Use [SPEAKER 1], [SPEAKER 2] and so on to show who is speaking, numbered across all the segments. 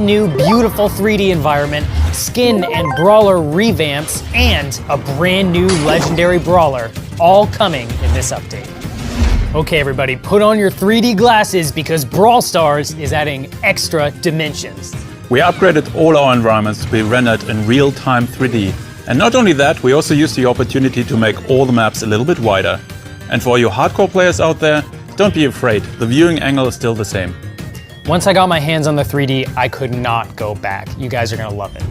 [SPEAKER 1] new beautiful 3D environment, skin and brawler revamps, and a brand new legendary brawler, all coming in this update. Okay everybody, put on your 3D glasses because Brawl Stars is adding extra dimensions.
[SPEAKER 2] We upgraded all our environments to be rendered in real-time 3D. And not only that, we also used the opportunity to make all the maps a little bit wider. And for you hardcore players out there, don't be afraid, the viewing angle is still the same.
[SPEAKER 1] Once I got my hands on the 3D, I could not go back. You guys are gonna love it.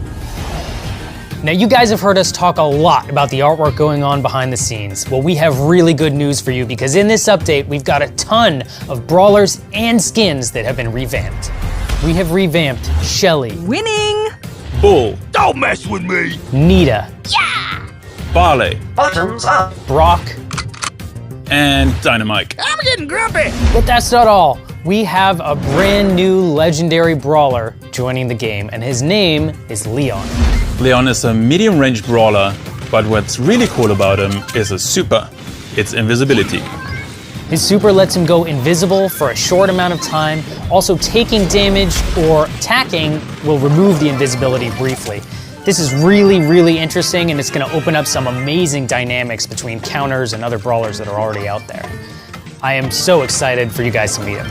[SPEAKER 1] Now you guys have heard us talk a lot about the artwork going on behind the scenes. Well, we have really good news for you because in this update, we've got a ton of brawlers and skins that have been revamped. We have revamped Shelly.
[SPEAKER 3] Winning!
[SPEAKER 2] Bull.
[SPEAKER 4] Don't mess with me!
[SPEAKER 1] Nita.
[SPEAKER 3] Yeah!
[SPEAKER 2] Barley.
[SPEAKER 4] Bottoms up!
[SPEAKER 1] Brock.
[SPEAKER 2] And Dynamite.
[SPEAKER 4] I'm getting grumpy!
[SPEAKER 1] But that's not all. We have a brand new legendary brawler joining the game, and his name is Leon.
[SPEAKER 2] Leon is a medium-range brawler, but what's really cool about him is a super. It's invisibility.
[SPEAKER 1] His super lets him go invisible for a short amount of time. Also, taking damage or attacking will remove the invisibility briefly. This is really, really interesting, and it's gonna open up some amazing dynamics between counters and other brawlers that are already out there. I am so excited for you guys to meet him.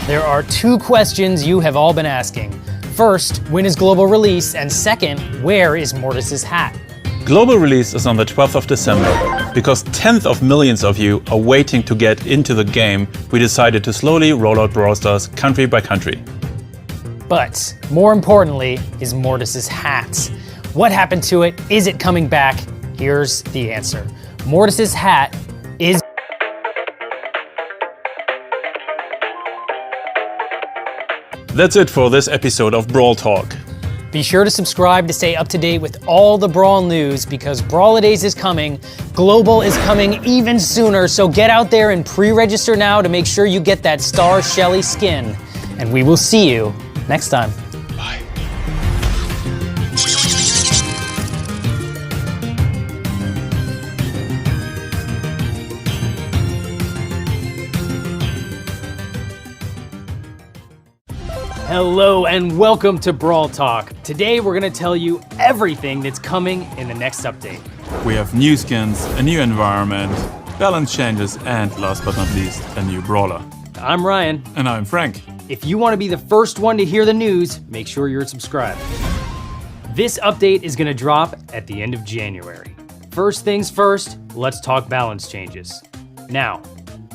[SPEAKER 1] There are two questions you have all been asking. First, when is global release? And second, where is Mortis's hat?
[SPEAKER 2] Global release is on the 12th of December. Because tens of millions of you are waiting to get into the game, we decided to slowly roll out Brawl Stars country by country.
[SPEAKER 1] But more importantly is Mortis's hat. What happened to it? Is it coming back? Here's the answer. Mortis's hat is
[SPEAKER 2] That's it for this episode of Brawl Talk.
[SPEAKER 1] Be sure to subscribe to stay up to date with all the Brawl news because Brawladays is coming, Global is coming even sooner, so get out there and pre-register now to make sure you get that Star Shelly skin. And we will see you next time.
[SPEAKER 2] Bye.
[SPEAKER 1] Hello and welcome to Brawl Talk. Today we're gonna tell you everything that's coming in the next update.
[SPEAKER 2] We have new skins, a new environment, balance changes, and last but not least, a new brawler.
[SPEAKER 1] I'm Ryan.
[SPEAKER 2] And I'm Frank.
[SPEAKER 1] If you want to be the first one to hear the news, make sure you're subscribed. This update is gonna drop at the end of January. First things first, let's talk balance changes. Now,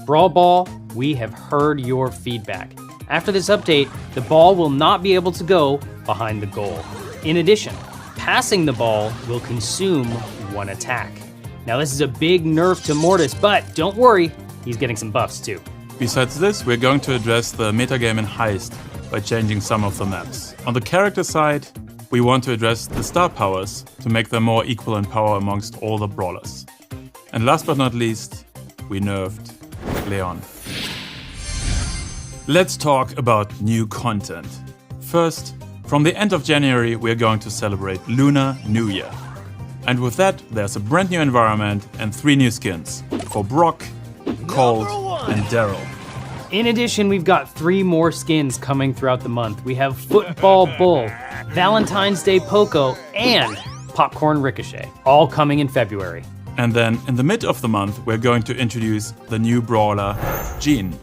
[SPEAKER 1] Brawl Ball, we have heard your feedback. After this update, the ball will not be able to go behind the goal. In addition, passing the ball will consume one attack. Now this is a big nerf to Mortis, but don't worry, he's getting some buffs too.
[SPEAKER 2] Besides this, we're going to address the metagame in Heist by changing some of the maps. On the character side, we want to address the star powers to make them more equal in power amongst all the brawlers. And last but not least, we nerfed Leon. Let's talk about new content. First, from the end of January, we're going to celebrate Lunar New Year. And with that, there's a brand new environment and 3 new skins for Brock, Colt, and Daryl.
[SPEAKER 1] In addition, we've got 3 more skins coming throughout the month. We have Football Bull, Valentine's Day Poco, and Popcorn Ricochet, all coming in February.
[SPEAKER 2] And then in the mid of the month, we're going to introduce the new brawler, Jean.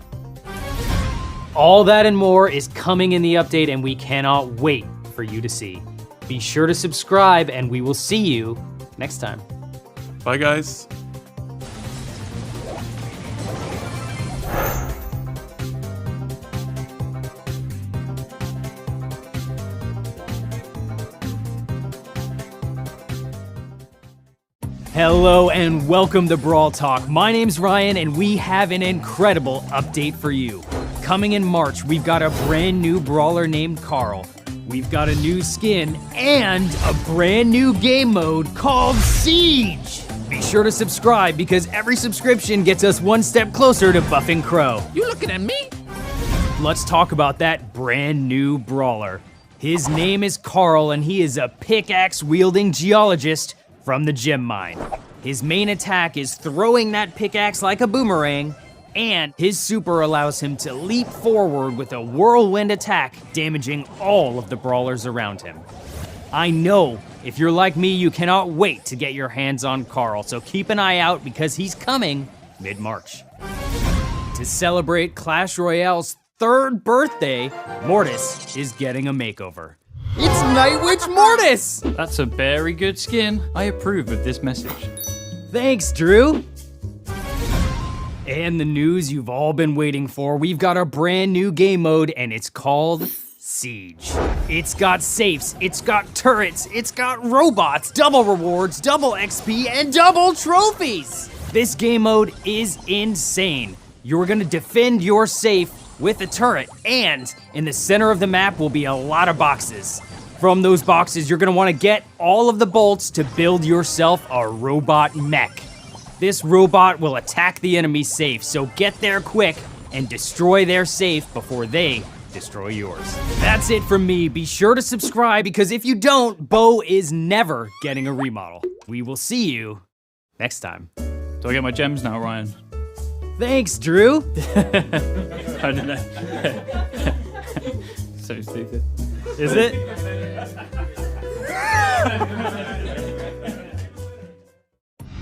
[SPEAKER 1] All that and more is coming in the update, and we cannot wait for you to see. Be sure to subscribe, and we will see you next time.
[SPEAKER 2] Bye, guys.
[SPEAKER 1] Hello and welcome to Brawl Talk. My name's Ryan, and we have an incredible update for you. Coming in March, we've got a brand new brawler named Carl. We've got a new skin and a brand new game mode called Siege. Be sure to subscribe because every subscription gets us one step closer to buffing Crow.
[SPEAKER 4] You looking at me?
[SPEAKER 1] Let's talk about that brand new brawler. His name is Carl, and he is a pickaxe-wielding geologist from the gem mine. His main attack is throwing that pickaxe like a boomerang, and his super allows him to leap forward with a whirlwind attack, damaging all of the brawlers around him. I know, if you're like me, you cannot wait to get your hands on Carl, so keep an eye out because he's coming mid-March. To celebrate Clash Royale's 3rd birthday, Mortis is getting a makeover. It's Night Witch Mortis!
[SPEAKER 3] That's a very good skin. I approve of this message.
[SPEAKER 1] Thanks, Drew. And the news you've all been waiting for, we've got a brand new game mode and it's called Siege. It's got safes, it's got turrets, it's got robots, double rewards, double XP, and double trophies. This game mode is insane. You're gonna defend your safe with a turret, and in the center of the map will be a lot of boxes. From those boxes, you're gonna wanna get all of the bolts to build yourself a robot mech. This robot will attack the enemy safe, so get there quick and destroy their safe before they destroy yours. That's it from me. Be sure to subscribe because if you don't, Bo is never getting a remodel. We will see you next time.
[SPEAKER 3] Do I get my gems now, Ryan?
[SPEAKER 1] Thanks, Drew.
[SPEAKER 3] I don't know. So stupid.
[SPEAKER 1] Is it?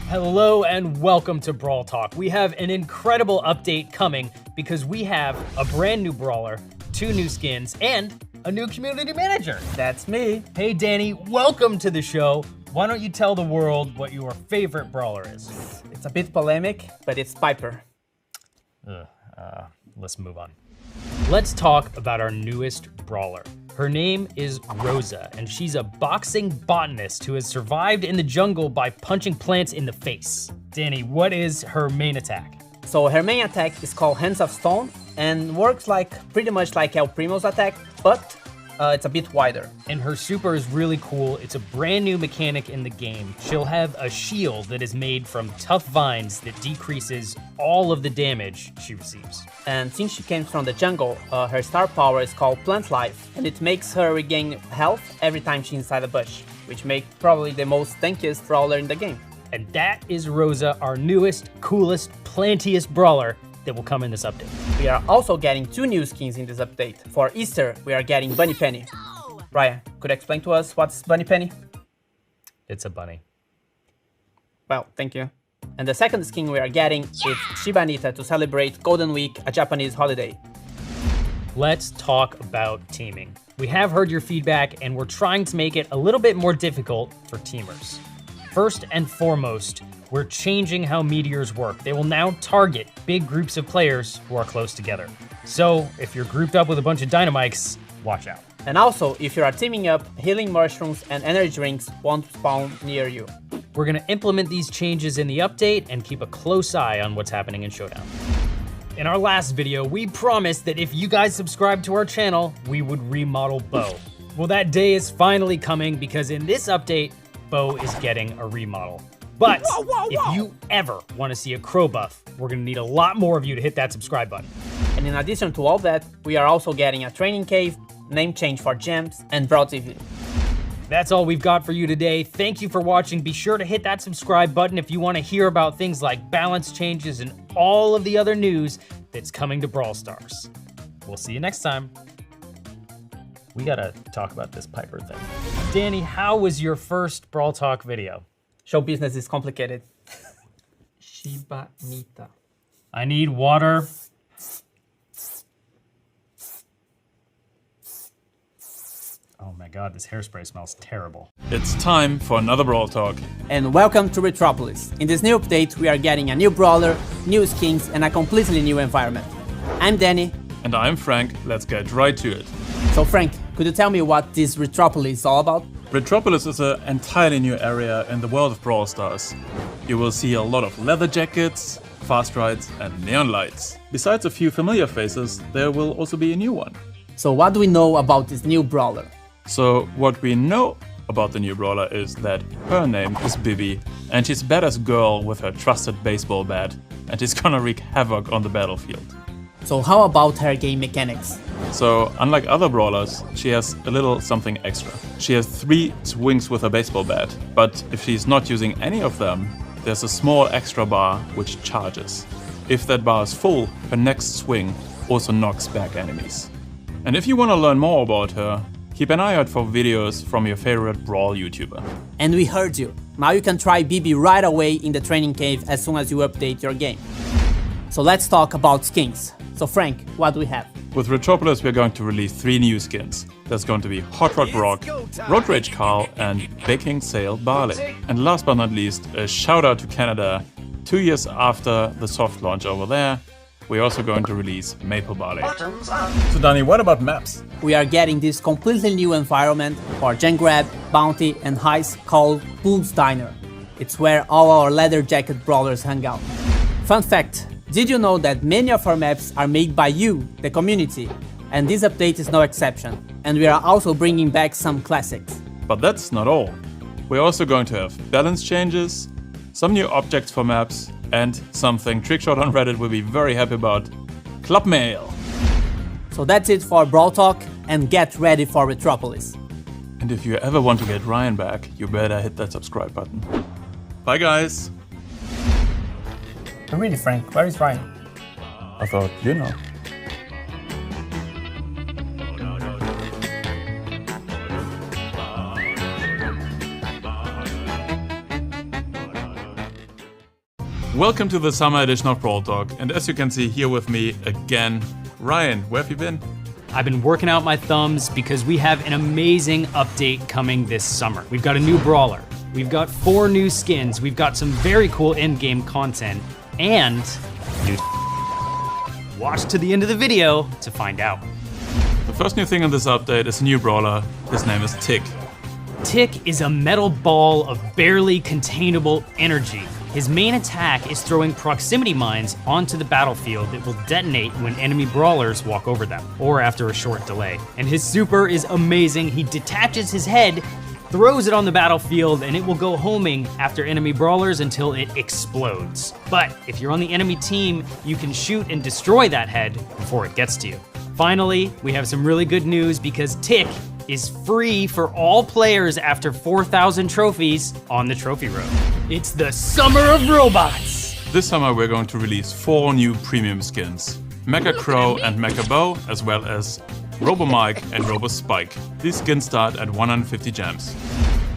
[SPEAKER 1] Hello and welcome to Brawl Talk. We have an incredible update coming because we have a brand new brawler, 2 new skins, and a new community manager.
[SPEAKER 5] That's me.
[SPEAKER 1] Hey Danny, welcome to the show. Why don't you tell the world what your favorite brawler is?
[SPEAKER 5] It's a bit polemic, but it's Piper.
[SPEAKER 1] Let's move on. Let's talk about our newest brawler. Her name is Rosa, and she's a boxing botanist who has survived in the jungle by punching plants in the face. Danny, what is her main attack?
[SPEAKER 5] So her main attack is called Hands of Stone and works pretty much like El Primo's attack, but it's a bit wider.
[SPEAKER 1] And her super is really cool. It's a brand new mechanic in the game. She'll have a shield that is made from tough vines that decreases all of the damage she receives.
[SPEAKER 5] And since she came from the jungle, her star power is called Plant Life, and it makes her regain health every time she's inside a bush, which makes probably the most tankiest brawler in the game.
[SPEAKER 1] And that is Rosa, our newest, coolest, plantiest brawler that will come in this update.
[SPEAKER 5] We are also getting 2 new skins in this update. For Easter, we are getting Bunny Penny. Ryan, could you explain to us what's Bunny Penny?
[SPEAKER 1] It's a bunny.
[SPEAKER 5] Well, thank you. And the second skin we are getting is Shiba Inita to celebrate Golden Week, a Japanese holiday.
[SPEAKER 1] Let's talk about teaming. We have heard your feedback and we're trying to make it a little bit more difficult for teamers. First and foremost, we're changing how meteors work. They will now target big groups of players who are close together. So if you're grouped up with a bunch of dynamites, watch out.
[SPEAKER 5] And also, if you are teaming up, healing mushrooms and energy drinks won't spawn near you.
[SPEAKER 1] We're gonna implement these changes in the update and keep a close eye on what's happening in Showdown. In our last video, we promised that if you guys subscribe to our channel, we would remodel Bo. Well, that day is finally coming because in this update, Bo is getting a remodel. But if you ever want to see a crow buff, we're gonna need a lot more of you to hit that subscribe button.
[SPEAKER 5] And in addition to all that, we are also getting a training cave, name change for gems, and Brawl TV.
[SPEAKER 1] That's all we've got for you today. Thank you for watching. Be sure to hit that subscribe button if you want to hear about things like balance changes and all of the other news that's coming to Brawl Stars. We'll see you next time. We gotta talk about this Piper thing. Danny, how was your first Brawl Talk video?
[SPEAKER 5] Show business is complicated. Shiba Inita.
[SPEAKER 1] I need water. Oh my god, this hairspray smells terrible.
[SPEAKER 2] It's time for another Brawl Talk.
[SPEAKER 5] And welcome to Retropolis. In this new update, we are getting a new brawler, new skins, and a completely new environment. I'm Danny.
[SPEAKER 2] And I'm Frank. Let's get right to it.
[SPEAKER 5] So Frank, could you tell me what this Retropolis is all about?
[SPEAKER 2] Retropolis is an entirely new area in the world of Brawl Stars. You will see a lot of leather jackets, fast rides, and neon lights. Besides a few familiar faces, there will also be a new one.
[SPEAKER 5] So what do we know about this new brawler?
[SPEAKER 2] So what we know about the new brawler is that her name is Bibi, and she's a badass girl with her trusted baseball bat, and she's gonna wreak havoc on the battlefield.
[SPEAKER 5] So how about her game mechanics?
[SPEAKER 2] So, unlike other brawlers, she has a little something extra. She has 3 swings with her baseball bat, but if she's not using any of them, there's a small extra bar which charges. If that bar is full, her next swing also knocks back enemies. And if you want to learn more about her, keep an eye out for videos from your favorite Brawl YouTuber.
[SPEAKER 5] And we heard you. Now you can try BB right away in the training cave as soon as you update your game. So let's talk about skins. So Frank, what do we have?
[SPEAKER 2] With Retropolis, we're going to release 3 new skins. There's going to be Hot Rod Brock, Road Rage Carl, and Baking Sale Barley. And last but not least, a shout out to Canada. 2 years after the soft launch over there, we're also going to release Maple Barley.
[SPEAKER 6] So Danny, what about maps?
[SPEAKER 5] We are getting this completely new environment for Gen Grab, Bounty, and Heist called Boom's Diner. It's where all our leather jacket brawlers hang out. Fun fact, did you know that many of our maps are made by you, the community? And this update is no exception. And we are also bringing back some classics.
[SPEAKER 2] But that's not all. We're also going to have balance changes, some new objects for maps, and something Trickshot on Reddit will be very happy about, Club Mail.
[SPEAKER 5] So that's it for Brawl Talk, and get ready for Retropolis.
[SPEAKER 2] And if you ever want to get Ryan back, you better hit that subscribe button. Bye guys!
[SPEAKER 5] Really, Frank, where is Ryan?
[SPEAKER 2] I thought, you know. Welcome to the summer edition of Brawl Talk, and as you can see here with me again, Ryan, where have you been?
[SPEAKER 1] I've been working out my thumbs because we have an amazing update coming this summer. We've got a new brawler, we've got 4 new skins, we've got some very cool in-game content, and new. Watch to the end of the video to find out.
[SPEAKER 2] The first new thing in this update is a new brawler. His name is Tick.
[SPEAKER 1] Tick is a metal ball of barely containable energy. His main attack is throwing proximity mines onto the battlefield that will detonate when enemy brawlers walk over them, or after a short delay. And his super is amazing. He detaches his head, throws it on the battlefield, and it will go homing after enemy brawlers until it explodes. But if you're on the enemy team, you can shoot and destroy that head before it gets to you. Finally, we have some really good news because Tick is free for all players after 4,000 trophies on the trophy road. It's the summer of robots!
[SPEAKER 2] This summer we're going to release 4 new premium skins. Mecha Crow and Mecha Bow, as well as Robo Mike and Robo Spike. These skins start at 150 gems.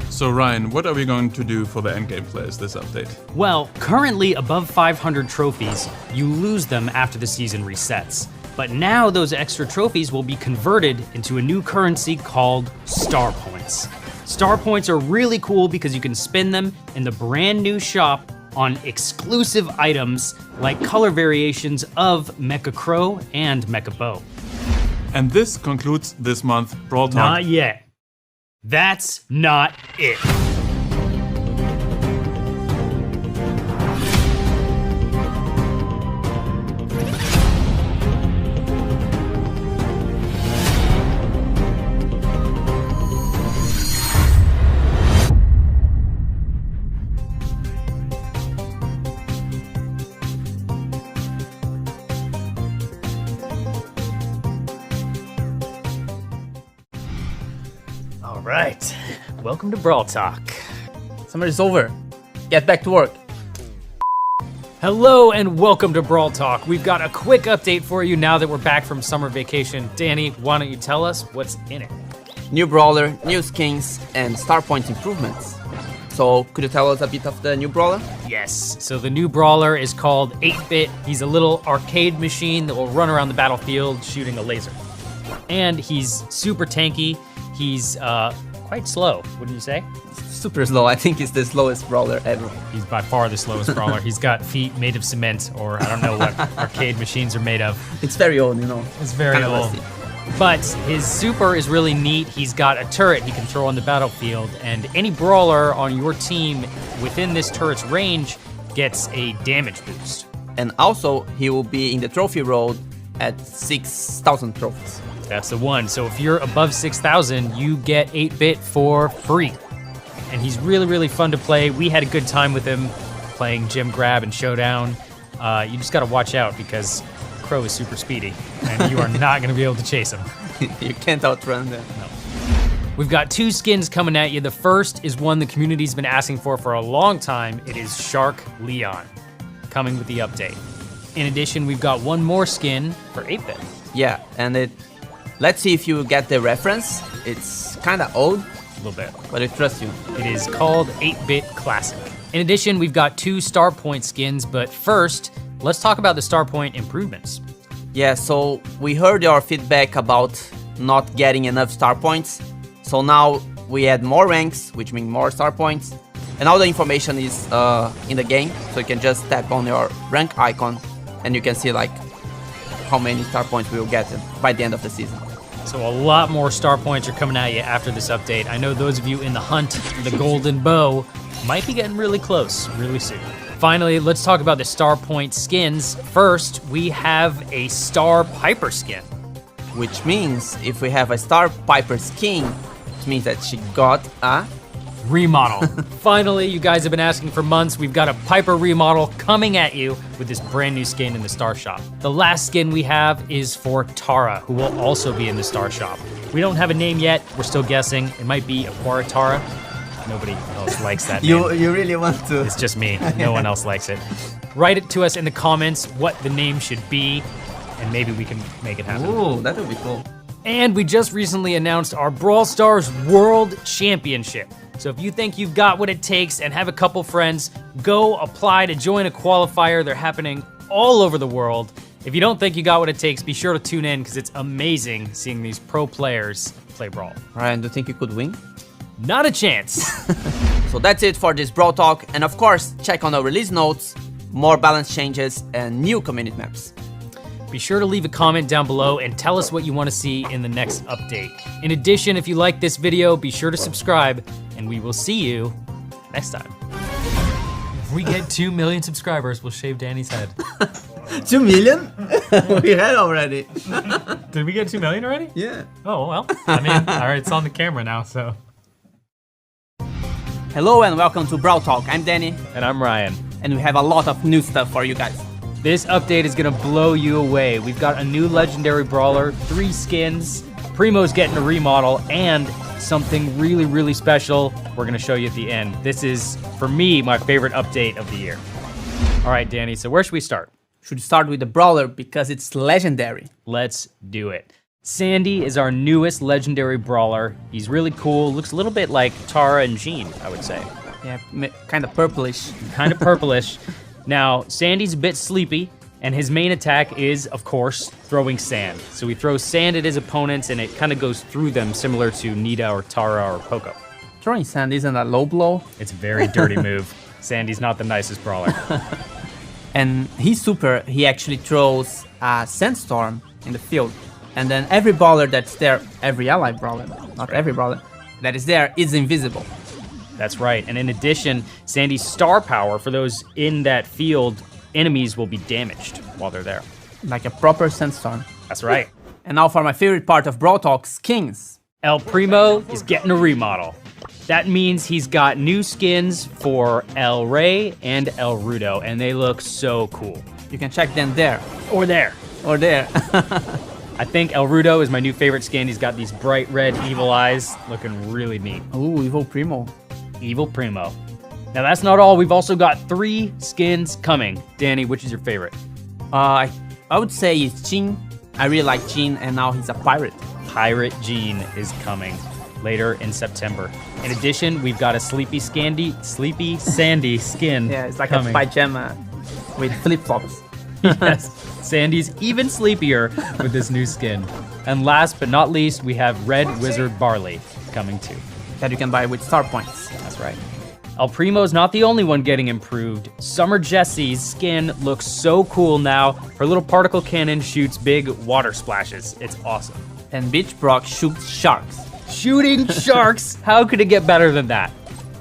[SPEAKER 2] So Ryan, what are we going to do for the endgame players this update?
[SPEAKER 1] Well, currently above 500 trophies, you lose them after the season resets. But now those extra trophies will be converted into a new currency called Star Points. Star Points are really cool because you can spend them in the brand new shop on exclusive items like color variations of Mecha Crow and Mecha Bow.
[SPEAKER 2] And this concludes this month Brawl Talk.
[SPEAKER 1] Not yet. That's not it. All right, welcome to Brawl Talk.
[SPEAKER 5] Summer is over. Get back to work.
[SPEAKER 1] Hello and welcome to Brawl Talk. We've got a quick update for you now that we're back from summer vacation. Danny, why don't you tell us what's in it?
[SPEAKER 5] New brawler, new skins, and star point improvements. So could you tell us a bit of the new brawler?
[SPEAKER 1] Yes, so the new brawler is called 8-Bit. He's a little arcade machine that will run around the battlefield shooting a laser. And he's super tanky. He's quite slow, wouldn't you say?
[SPEAKER 5] Super slow. I think it's the slowest brawler ever.
[SPEAKER 1] He's by far the slowest brawler. He's got feet made of cement, or I don't know what arcade machines are made of.
[SPEAKER 5] It's very old, you know.
[SPEAKER 1] It's very
[SPEAKER 5] Kinda
[SPEAKER 1] old.
[SPEAKER 5] rusty.
[SPEAKER 1] But his super is really neat. He's got a turret he can throw on the battlefield, and any brawler on your team within this turret's range gets a damage boost.
[SPEAKER 5] And also, he will be in the trophy road at 6,000 trophies.
[SPEAKER 1] That's the one. So if you're above 6,000, you get 8-Bit for free. And he's really, really fun to play. We had a good time with him playing Gym Grab and Showdown. You just gotta watch out because Crow is super speedy and you are not gonna be able to chase him.
[SPEAKER 5] You can't outrun them.
[SPEAKER 1] No. We've got 2 skins coming at you. The first is one the community's been asking for a long time. It is Shark Leon, coming with the update. In addition, we've got one more skin for 8-bit.
[SPEAKER 5] Yeah, and let's see if you get the reference. It's kind of old,
[SPEAKER 1] A little bit.
[SPEAKER 5] but I trust you.
[SPEAKER 1] It is called 8-bit Classic. In addition, we've got 2 Star Point skins, but first, let's talk about the Star Point improvements.
[SPEAKER 5] Yeah, so we heard your feedback about not getting enough star points. So now we add more ranks, which means more star points. And all the information is in the game, so you can just tap on your rank icon and you can see like how many star points we will get by the end of the season.
[SPEAKER 1] So a lot more Star Points are coming at you after this update. I know those of you in the hunt for the golden bow might be getting really close really soon. Finally, let's talk about the Star Point skins. First, we have a Star Piper skin.
[SPEAKER 5] Which means if we have a Star Piper skin, it means that she got a
[SPEAKER 1] Remodel. Finally, you guys have been asking for months. We've got a Piper remodel coming at you with this brand new skin in the Star Shop. The last skin we have is for Tara, who will also be in the Star Shop. We don't have a name yet. We're still guessing. It might be Aquara Tara. Nobody else likes that name.
[SPEAKER 5] You really want to?
[SPEAKER 1] It's just me. No one else likes it. Write it to us in the comments what the name should be, and maybe we can make it happen.
[SPEAKER 5] Ooh, that would be cool.
[SPEAKER 1] And we just recently announced our Brawl Stars World Championship. So if you think you've got what it takes and have a couple friends, go apply to join a qualifier. They're happening all over the world. If you don't think you got what it takes, be sure to tune in because it's amazing seeing these pro players play Brawl.
[SPEAKER 5] Ryan, do you think you could win?
[SPEAKER 1] Not a chance.
[SPEAKER 5] So that's it for this Brawl Talk. And of course, check on the release notes, more balance changes, and new community maps.
[SPEAKER 1] Be sure to leave a comment down below and tell us what you want to see in the next update. In addition, if you like this video, be sure to subscribe, and we will see you next time. If we get 2 million subscribers, we'll shave Danny's head.
[SPEAKER 5] 2 million? We had already.
[SPEAKER 1] Did we get 2 million already?
[SPEAKER 5] Yeah.
[SPEAKER 1] Oh, well, I mean, all right, it's on the camera now, so.
[SPEAKER 5] Hello and welcome to Brawl Talk. I'm Danny,
[SPEAKER 1] And I'm Ryan.
[SPEAKER 5] and we have a lot of new stuff for you guys.
[SPEAKER 1] This update is gonna blow you away. We've got a new legendary brawler, 3 skins, Primo's getting a remodel, and something really, really special we're gonna show you at the end. This is, for me, my favorite update of the year. All right, Danny, so where should we start?
[SPEAKER 5] Should start with the brawler because it's legendary.
[SPEAKER 1] Let's do it. Sandy is our newest legendary brawler. He's really cool, looks a little bit like Tara and Jean, I would say.
[SPEAKER 5] Yeah, kind of purplish.
[SPEAKER 1] Kind of purplish. Now, Sandy's a bit sleepy, and his main attack is, of course, throwing sand. So he throws sand at his opponents, and it kind of goes through them, similar to Nita or Tara or Poco.
[SPEAKER 5] Throwing sand isn't a low blow.
[SPEAKER 1] It's a very dirty move. Sandy's not the nicest brawler.
[SPEAKER 5] And he's super, he actually throws a sandstorm in the field. And then every brawler that's there, every ally brawler, not every brawler, that is there is invisible.
[SPEAKER 1] That's right. And in addition, Sandy's star power, for those in that field, enemies will be damaged while they're there.
[SPEAKER 5] Like a proper sandstorm.
[SPEAKER 1] That's right.
[SPEAKER 5] And now for my favorite part of Brawl Talk, skins.
[SPEAKER 1] El Primo is getting a remodel. That means he's got new skins for El Rey and El Rudo, and they look so cool.
[SPEAKER 5] You can check them there.
[SPEAKER 1] Or there.
[SPEAKER 5] Or there.
[SPEAKER 1] I think El Rudo is my new favorite skin. He's got these bright red evil eyes, looking really neat.
[SPEAKER 5] Ooh, Evil Primo.
[SPEAKER 1] Evil Primo. Now that's not all. We've also got 3 skins coming. Danny, which is your favorite?
[SPEAKER 5] I would say it's Jean. I really like Jean, and now he's a pirate.
[SPEAKER 1] Pirate Jean is coming later in September. In addition, we've got a Sleepy Sandy skin.
[SPEAKER 5] Yeah, it's like
[SPEAKER 1] coming.
[SPEAKER 5] a pajama with flip-flops.
[SPEAKER 1] Yes, Sandy's even sleepier with this new skin. And last but not least, we have Red Wizard Barley coming too.
[SPEAKER 5] That you can buy with star points.
[SPEAKER 1] That's right. El Primo's not the only one getting improved. Summer Jessie's skin looks so cool now. Her little particle cannon shoots big water splashes. It's awesome.
[SPEAKER 5] And Beach Brock shoots sharks.
[SPEAKER 1] Shooting sharks? How could it get better than that?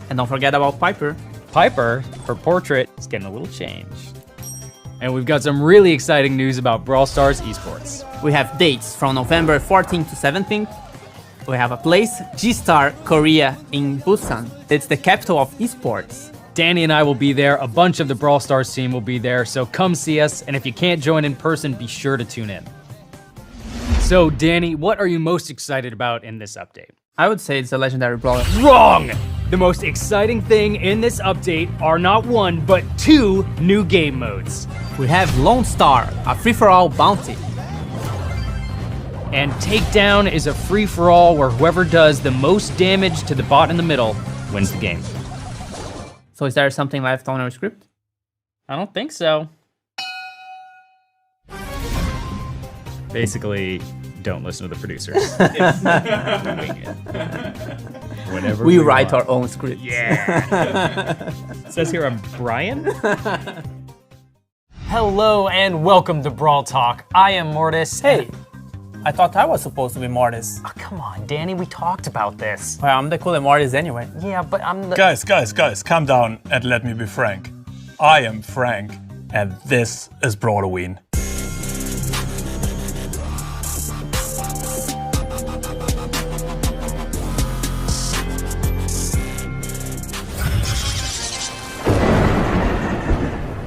[SPEAKER 5] And don't forget about Piper.
[SPEAKER 1] Piper, her portrait, is getting a little change. And we've got some really exciting news about Brawl Stars esports.
[SPEAKER 5] We have dates from November 14th to 17th. We have a place, G-Star Korea in Busan. It's the capital of esports.
[SPEAKER 1] Danny and I will be there. A bunch of the Brawl Stars team will be there, so come see us. And if you can't join in person, be sure to tune in. So, Danny, what are you most excited about in this update?
[SPEAKER 5] I would say it's a legendary brawler.
[SPEAKER 1] Wrong! The most exciting thing in this update are not 1, but 2 new game modes.
[SPEAKER 5] We have Lone Star, a free-for-all bounty.
[SPEAKER 1] And Takedown is a free-for-all where whoever does the most damage to the bot in the middle wins the game.
[SPEAKER 5] So is there something left on our script?
[SPEAKER 1] I don't think so. Basically, don't listen to the producers. Whenever
[SPEAKER 5] We write our own script.
[SPEAKER 1] Yeah. It says here I'm Brian. Hello and welcome to Brawl Talk. I am Mortis.
[SPEAKER 5] Hey, I thought I was supposed to be Mortis.
[SPEAKER 1] Oh, come on, Danny, we talked about this.
[SPEAKER 5] Well, I'm the cooler Mortis anyway.
[SPEAKER 1] Yeah, but I'm the...
[SPEAKER 6] Guys, calm down and let me be frank. I am Frank, and this is Brawloween.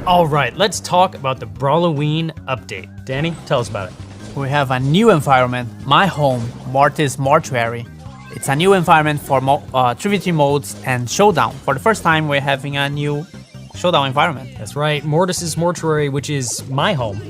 [SPEAKER 1] All right, let's talk about the Brawloween update. Danny, tell us about it.
[SPEAKER 5] We have a new environment, my home, Mortis Mortuary. It's a new environment for 3v3 modes and showdown. For the first time, we're having a new showdown environment.
[SPEAKER 1] That's right, Mortis's Mortuary, which is my home.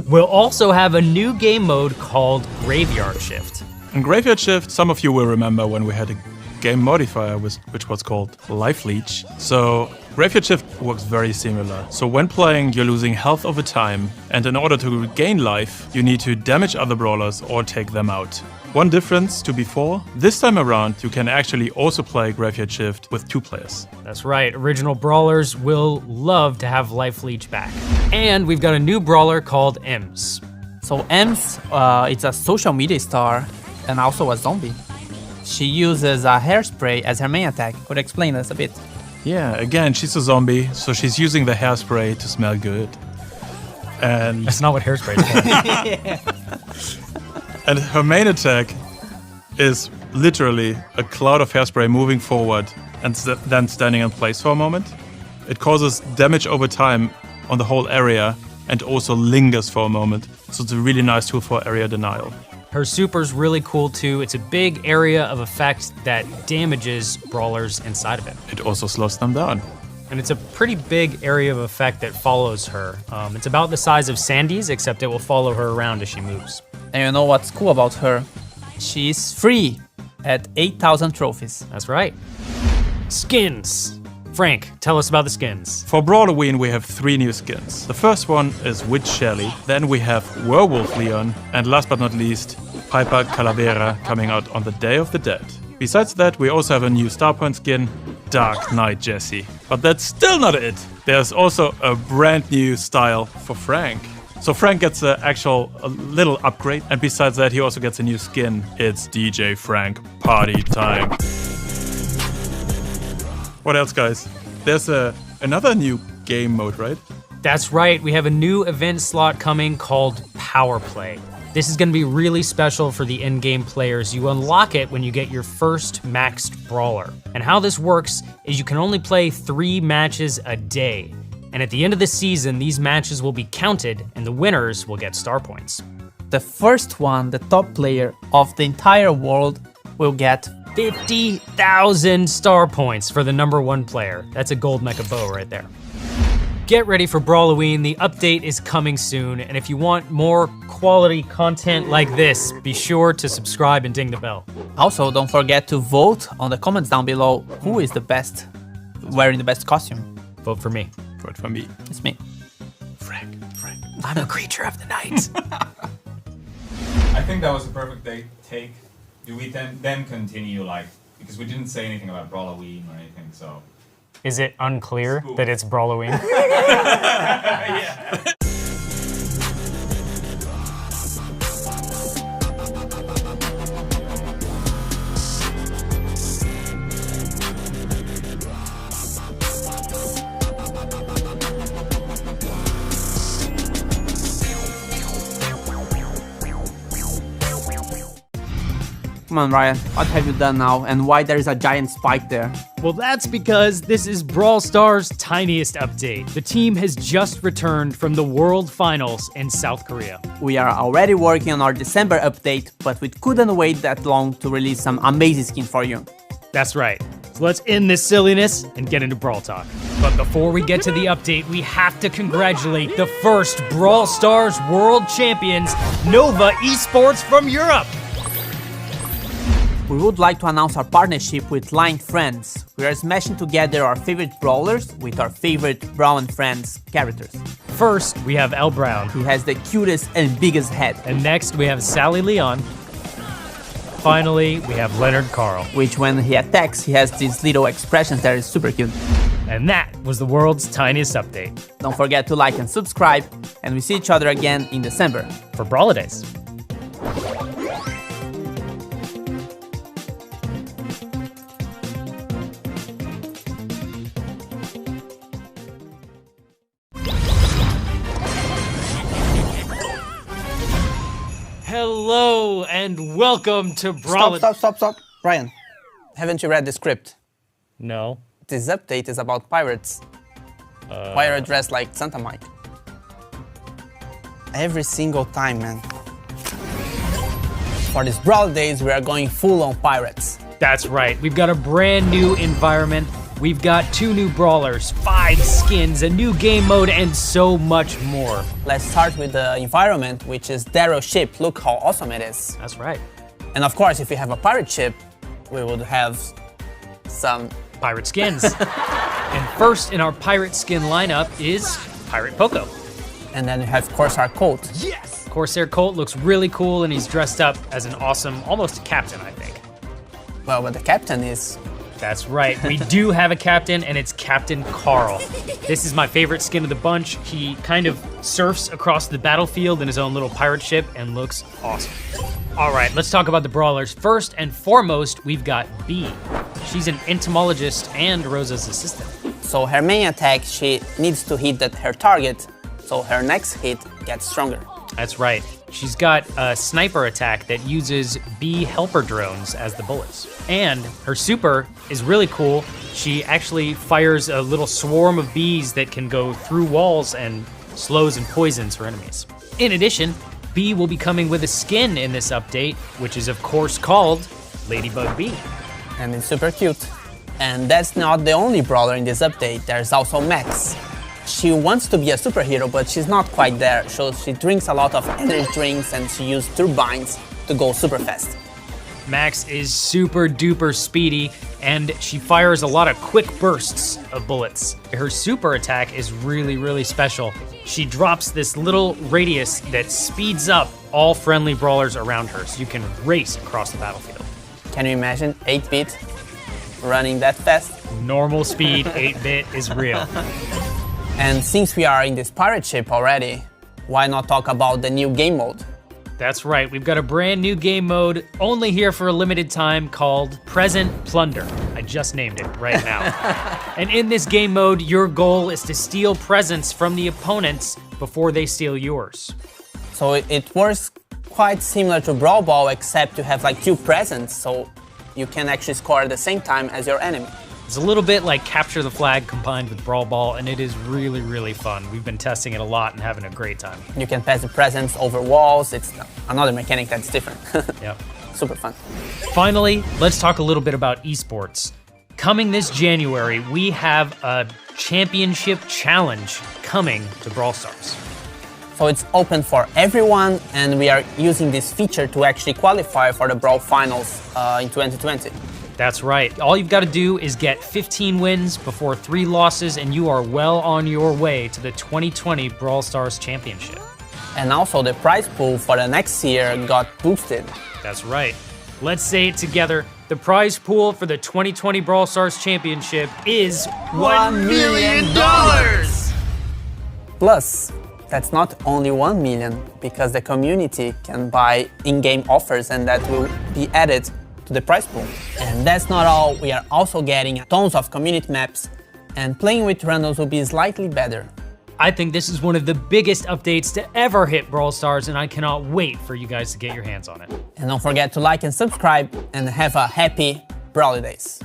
[SPEAKER 1] We'll also have a new game mode called Graveyard Shift.
[SPEAKER 2] In Graveyard Shift, some of you will remember when we had a game modifier which was called Life Leech. So Graveyard Shift works very similar. So when playing, you're losing health over time, and in order to regain life, you need to damage other brawlers or take them out. One difference to before, this time around, you can actually also play Graveyard Shift with 2 players.
[SPEAKER 1] That's right, original brawlers will love to have Life Leech back. And we've got a new brawler called Ems.
[SPEAKER 5] So Ems, it's a social media star and also a zombie. She uses a hairspray as her main attack. Could you explain this a bit?
[SPEAKER 2] Yeah, again, she's a zombie, so she's using the hairspray to smell good. And
[SPEAKER 1] That's not what hairspray is called.
[SPEAKER 2] And her main attack is literally a cloud of hairspray moving forward and then standing in place for a moment. It causes damage over time on the whole area and also lingers for a moment. So it's a really nice tool for area denial.
[SPEAKER 1] Her super's really cool too. It's a big area of effect that damages brawlers inside of it.
[SPEAKER 2] It also slows them down.
[SPEAKER 1] And it's a pretty big area of effect that follows her. It's about the size of Sandy's, except it will follow her around as she moves.
[SPEAKER 5] And you know what's cool about her? She's free at 8,000 trophies.
[SPEAKER 1] That's right. Skins. Frank, tell us about the skins.
[SPEAKER 2] For Brawloween, we have 3 new skins. The first one is Witch Shelly, then we have Werewolf Leon, and last but not least, Piper Calavera coming out on the Day of the Dead. Besides that, we also have a new Star Point skin, Dark Knight Jesse. But that's still not it. There's also a brand new style for Frank. So Frank gets a little upgrade, and besides that, he also gets a new skin. It's DJ Frank Party Time. What else, guys? There's another new game mode, right?
[SPEAKER 1] That's right, we have a new event slot coming called Power Play. This is gonna be really special for the in-game players. You unlock it when you get your first maxed brawler. And how this works is you can only play 3 matches a day. And at the end of the season, these matches will be counted and the winners will get star points.
[SPEAKER 5] The first one, the top player of the entire world, will get
[SPEAKER 1] 50,000 star points for the #1 player. That's a gold mecha bow right there. Get ready for Brawloween, the update is coming soon, and if you want more quality content like this, be sure to subscribe and ding the bell.
[SPEAKER 5] Also, don't forget to vote on the comments down below who is the best, wearing the best costume.
[SPEAKER 1] Vote for me.
[SPEAKER 2] Vote for me.
[SPEAKER 5] It's me.
[SPEAKER 2] Frank.
[SPEAKER 1] I'm a creature of the night.
[SPEAKER 7] I think that was a perfect take. Do we then continue, like, because we didn't say anything about Brawloween or anything, so...
[SPEAKER 1] Is it unclear that it's Brawloween?
[SPEAKER 7] Yeah.
[SPEAKER 5] Come on, Ryan, what have you done now, and why there is a giant spike there?
[SPEAKER 1] Well, that's because this is Brawl Stars' tiniest update. The team has just returned from the World Finals in South Korea.
[SPEAKER 5] We are already working on our December update, but we couldn't wait that long to release some amazing skin for you.
[SPEAKER 1] That's right. So let's end this silliness and get into Brawl Talk. But before we get to the update, we have to congratulate the first Brawl Stars World Champions, Nova Esports from Europe.
[SPEAKER 5] We would like to announce our partnership with Line Friends. We are smashing together our favorite brawlers with our favorite Brawl and Friends characters.
[SPEAKER 1] First, we have El Brown.
[SPEAKER 5] He has the cutest and biggest head.
[SPEAKER 1] And next, we have Sally Leon. Finally, we have Leonard Carl.
[SPEAKER 5] Which when he attacks, he has these little expressions that is super cute.
[SPEAKER 1] And that was the world's tiniest update.
[SPEAKER 5] Don't forget to like and subscribe, and we see each other again in December.
[SPEAKER 1] For Brawlidays. Hello and welcome to Brawl.
[SPEAKER 5] Stop. Ryan, haven't you read the script?
[SPEAKER 1] No.
[SPEAKER 5] This update is about pirates. Why are you dressed like Santa Mike? Every single time, man. For these Brawl days, we are going full on pirates.
[SPEAKER 1] That's right. We've got a brand new environment. We've got 2 new brawlers, 5 skins, a new game mode, and so much more.
[SPEAKER 5] Let's start with the environment, which is Daryl's ship. Look how awesome it is.
[SPEAKER 1] That's right.
[SPEAKER 5] And of course, if you have a pirate ship, we would have some
[SPEAKER 1] pirate skins. And first in our pirate skin lineup is Pirate Poco.
[SPEAKER 5] And then you have Corsair Colt.
[SPEAKER 1] Yes! Corsair Colt looks really cool and he's dressed up as an awesome, almost a captain, I think.
[SPEAKER 5] Well, but the captain is...
[SPEAKER 1] That's right, we do have a captain and it's Captain Carl. This is my favorite skin of the bunch. He kind of surfs across the battlefield in his own little pirate ship and looks awesome. All right, let's talk about the brawlers. First and foremost, we've got Bee. She's an entomologist and Rosa's assistant.
[SPEAKER 5] So her main attack, she needs to hit her target, so her next hit gets stronger.
[SPEAKER 1] That's right. She's got a sniper attack that uses bee helper drones as the bullets. And her super is really cool. She actually fires a little swarm of bees that can go through walls and slows and poisons her enemies. In addition, Bee will be coming with a skin in this update, which is of course called Ladybug Bee.
[SPEAKER 5] And it's super cute. And that's not the only brawler in this update. There's also Max. She wants to be a superhero, but she's not quite there, so she drinks a lot of energy drinks and she uses turbines to go super fast.
[SPEAKER 1] Max is super duper speedy and she fires a lot of quick bursts of bullets. Her super attack is really special. She drops this little radius that speeds up all friendly brawlers around her, so you can race across the battlefield.
[SPEAKER 5] Can you imagine 8-bit running that fast?
[SPEAKER 1] Normal speed 8-bit is real.
[SPEAKER 5] And since we are in this pirate ship already, why not talk about the new game mode?
[SPEAKER 1] That's right, we've got a brand new game mode, only here for a limited time, called Present Plunder. I just named it right now. And in this game mode, your goal is to steal presents from the opponents before they steal yours.
[SPEAKER 5] So it works quite similar to Brawl Ball, except you have like 2 presents, so you can actually score at the same time as your enemy.
[SPEAKER 1] It's a little bit like Capture the Flag combined with Brawl Ball, and it is really fun. We've been testing it a lot and having a great time.
[SPEAKER 5] You can pass the presents over walls. It's another mechanic that's different.
[SPEAKER 1] Yep.
[SPEAKER 5] Super fun.
[SPEAKER 1] Finally, let's talk a little bit about esports. Coming this January, we have a championship challenge coming to Brawl Stars.
[SPEAKER 5] So it's open for everyone, and we are using this feature to actually qualify for the Brawl Finals in 2020.
[SPEAKER 1] That's right. All you've got to do is get 15 wins before 3 losses, and you are well on your way to the 2020 Brawl Stars Championship.
[SPEAKER 5] And also the prize pool for the next year got boosted.
[SPEAKER 1] That's right. Let's say it together. The prize pool for the 2020 Brawl Stars Championship is $1 million!
[SPEAKER 5] Plus, that's not only 1 million, because the community can buy in-game offers, and that will be added to the prize pool. And that's not all, we are also getting tons of community maps, and playing with randoms will be slightly better.
[SPEAKER 1] I think this is one of the biggest updates to ever hit Brawl Stars, and I cannot wait for you guys to get your hands on it.
[SPEAKER 5] And don't forget to like and subscribe, and have a happy Brawly Days.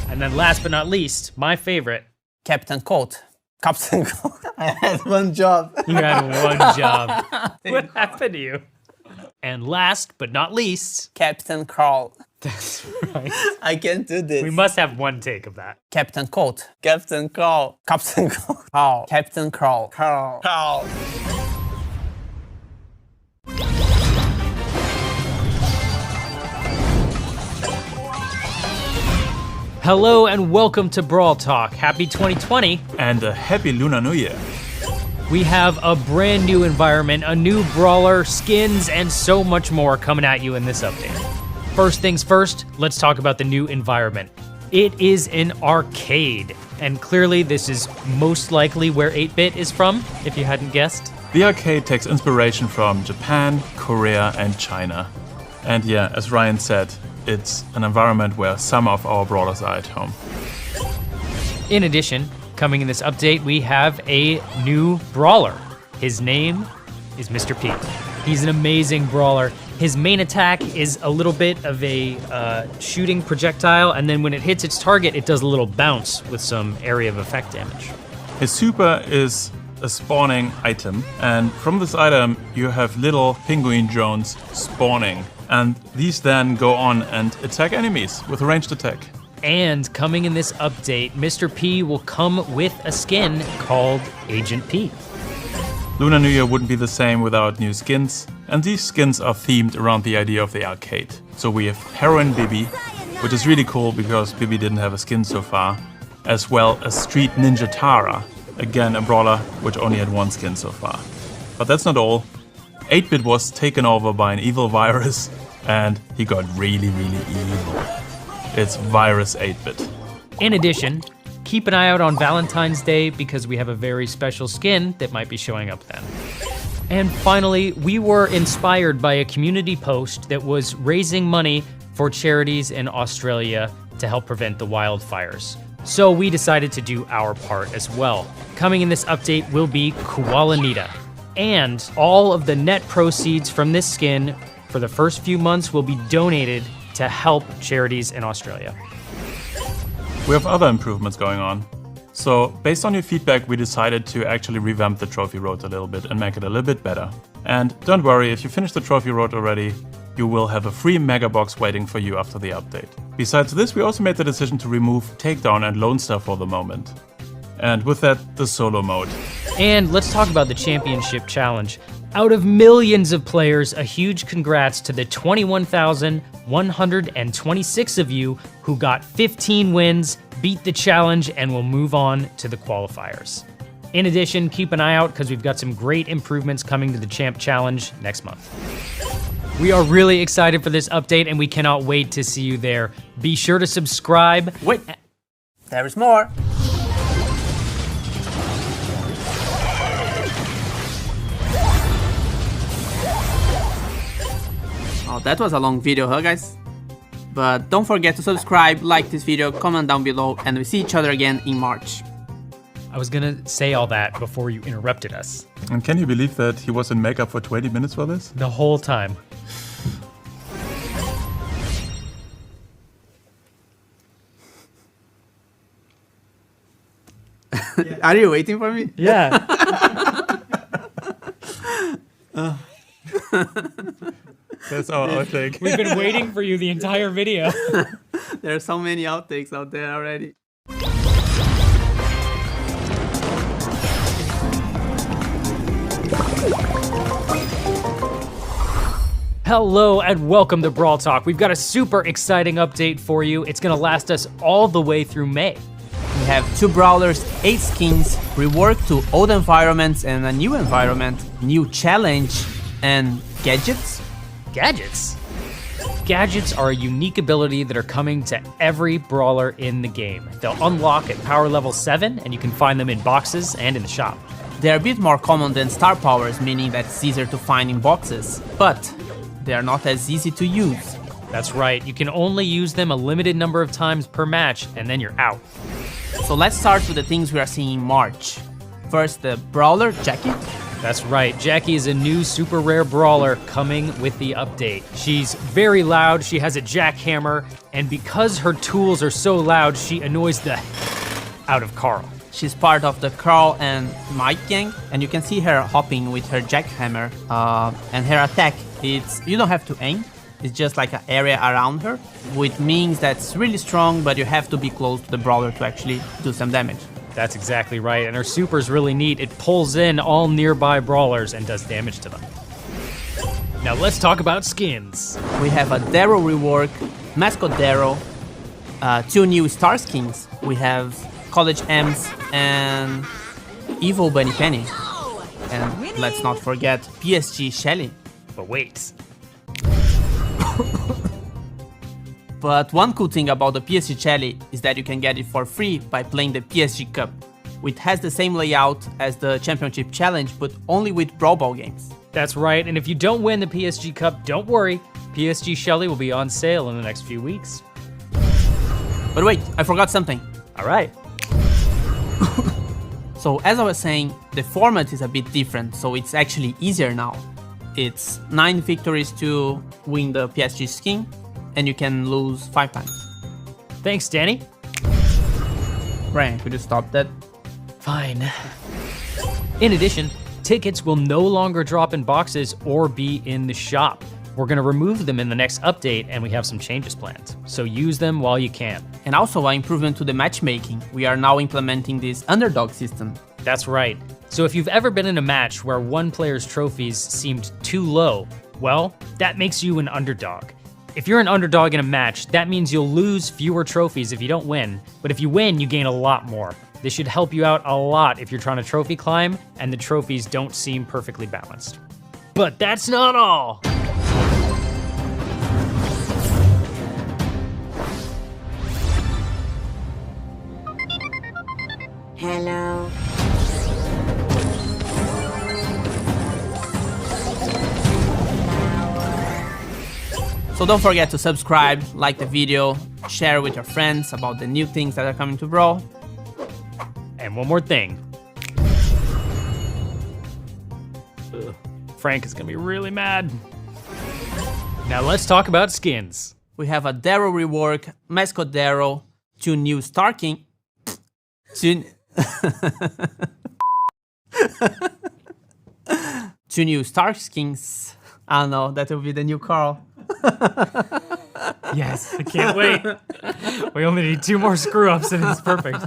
[SPEAKER 1] And then last but not least, my favorite.
[SPEAKER 5] Captain Coat. Captain Coat. I had one job.
[SPEAKER 1] You had one job. What happened to you? And last but not least,
[SPEAKER 5] Captain Crawl.
[SPEAKER 1] that's right.
[SPEAKER 5] I can't do this.
[SPEAKER 1] We must have one take of that.
[SPEAKER 5] Captain Coat. Captain Crawl. Captain Crawl. Captain Crawl. Crawl. Crawl.
[SPEAKER 1] Hello and welcome to Brawl Talk. Happy 2020.
[SPEAKER 2] And a happy Lunar New Year.
[SPEAKER 1] We have a brand new environment, a new brawler, skins, and so much more coming at you in this update. First things first, let's talk about the new environment. It is an arcade, and clearly this is most likely where 8-bit is from, if you hadn't guessed.
[SPEAKER 2] The arcade takes inspiration from Japan, Korea, and China. And yeah, as Ryan said, it's an environment where some of our brawlers are at home.
[SPEAKER 1] In addition, coming in this update, we have a new brawler. His name is Mr. P. He's an amazing brawler. His main attack is a little bit of a shooting projectile, and then when it hits its target, it does a little bounce with some area of effect damage.
[SPEAKER 2] His super is a spawning item, and from this item you have little penguin drones spawning, and these then go on and attack enemies with a ranged attack.
[SPEAKER 1] And coming in this update, Mr. P will come with a skin called Agent P.
[SPEAKER 2] Lunar New Year wouldn't be the same without new skins, and these skins are themed around the idea of the arcade. So we have Heroine Bibi, which is really cool because Bibi didn't have a skin so far, as well as Street Ninja Tara, again a brawler which only had one skin so far. But that's not all. 8-bit was taken over by an evil virus, and he got really evil. It's Virus 8-bit.
[SPEAKER 1] In addition, keep an eye out on Valentine's Day because we have a very special skin that might be showing up then. And finally, we were inspired by a community post that was raising money for charities in Australia to help prevent the wildfires. So we decided to do our part as well. Coming in this update will be Kualanita. And all of the net proceeds from this skin for the first few months will be donated to help charities in Australia.
[SPEAKER 2] We have other improvements going on. So based on your feedback, we decided to actually revamp the trophy road a little bit and make it a little bit better. And don't worry, if you finish the trophy road already, you will have a free mega box waiting for you after the update. Besides this, we also made the decision to remove Takedown and Lone Star for the moment. And with that, the solo mode.
[SPEAKER 1] And let's talk about the championship challenge. Out of millions of players, a huge congrats to the 21,126 of you who got 15 wins, beat the challenge, and will move on to the qualifiers. In addition, keep an eye out because we've got some great improvements coming to the Champ Challenge next month. We are really excited for this update and we cannot wait to see you there. Be sure to subscribe.
[SPEAKER 5] Wait, there is more. Oh, that was a long video, huh guys? But don't forget to subscribe, like this video, comment down below, and we see each other again in March.
[SPEAKER 1] I was gonna say all that before you interrupted us.
[SPEAKER 2] And can you believe that he was in makeup for 20 minutes for this?
[SPEAKER 1] The whole time.
[SPEAKER 5] Are you waiting for me?
[SPEAKER 1] Yeah.
[SPEAKER 2] That's our outtake.
[SPEAKER 1] We've been waiting for you the entire video.
[SPEAKER 5] There are so many outtakes out there already.
[SPEAKER 1] Hello and welcome to Brawl Talk. We've got a super exciting update for you. It's gonna last us all the way through May.
[SPEAKER 5] We have 2 brawlers, 8 skins, reworked to old environments and a new environment, new challenge, and gadgets?
[SPEAKER 1] Gadgets? Gadgets are a unique ability that are coming to every brawler in the game. They'll unlock at power level 7 and you can find them in boxes and in the shop.
[SPEAKER 5] They're a bit more common than star powers, meaning that it's easier to find in boxes, but they're not as easy to use.
[SPEAKER 1] That's right, you can only use them a limited number of times per match and then you're out.
[SPEAKER 5] So let's start with the things we are seeing in March. First, the Brawler jacket.
[SPEAKER 1] That's right, Jackie is a new super rare brawler coming with the update. She's very loud, she has a jackhammer, and because her tools are so loud, she annoys the out of Carl.
[SPEAKER 5] She's part of the Carl and Mike gang, and you can see her hopping with her jackhammer. And her attack, you don't have to aim, it's just like an area around her, which means that's really strong, but you have to be close to the brawler to actually do some damage.
[SPEAKER 1] That's exactly right, and her super's really neat. It pulls in all nearby brawlers and does damage to them. Now let's talk about skins.
[SPEAKER 5] We have a Darrow rework, Mascot Darrow, 2 new star skins. We have College M's and Evil Bunny Penny. And let's not forget PSG Shelly.
[SPEAKER 1] But wait.
[SPEAKER 5] But one cool thing about the PSG Shelly is that you can get it for free by playing the PSG Cup, which has the same layout as the Championship Challenge, but only with Brawl Ball games.
[SPEAKER 1] That's right, and if you don't win the PSG Cup, don't worry. PSG Shelly will be on sale in the next few weeks.
[SPEAKER 5] But wait, I forgot something.
[SPEAKER 1] All right.
[SPEAKER 5] So as I was saying, the format is a bit different, so it's actually easier now. It's 9 victories to win the PSG skin, and you can lose 5 times.
[SPEAKER 1] Thanks, Danny.
[SPEAKER 5] Ryan, could you stop that?
[SPEAKER 1] Fine. In addition, tickets will no longer drop in boxes or be in the shop. We're gonna remove them in the next update, and we have some changes planned. So use them while you can.
[SPEAKER 5] And also an improvement to the matchmaking. We are now implementing this underdog system.
[SPEAKER 1] That's right. So if you've ever been in a match where one player's trophies seemed too low, well, that makes you an underdog. If you're an underdog in a match, that means you'll lose fewer trophies if you don't win, but if you win, you gain a lot more. This should help you out a lot if you're trying to trophy climb and the trophies don't seem perfectly balanced. But that's not all.
[SPEAKER 8] Hello.
[SPEAKER 5] So don't forget to subscribe, like the video, share with your friends about the new things that are coming to Brawl.
[SPEAKER 1] And one more thing. Ugh. Frank is gonna be really mad. Now let's talk about skins.
[SPEAKER 5] We have a Darrow rework, Mascot Darrow, 2 new Star King, 2 new Star Skins. I don't know, that will be the new Carl.
[SPEAKER 1] Yes, I can't wait. We only need 2 more screw-ups and it's perfect.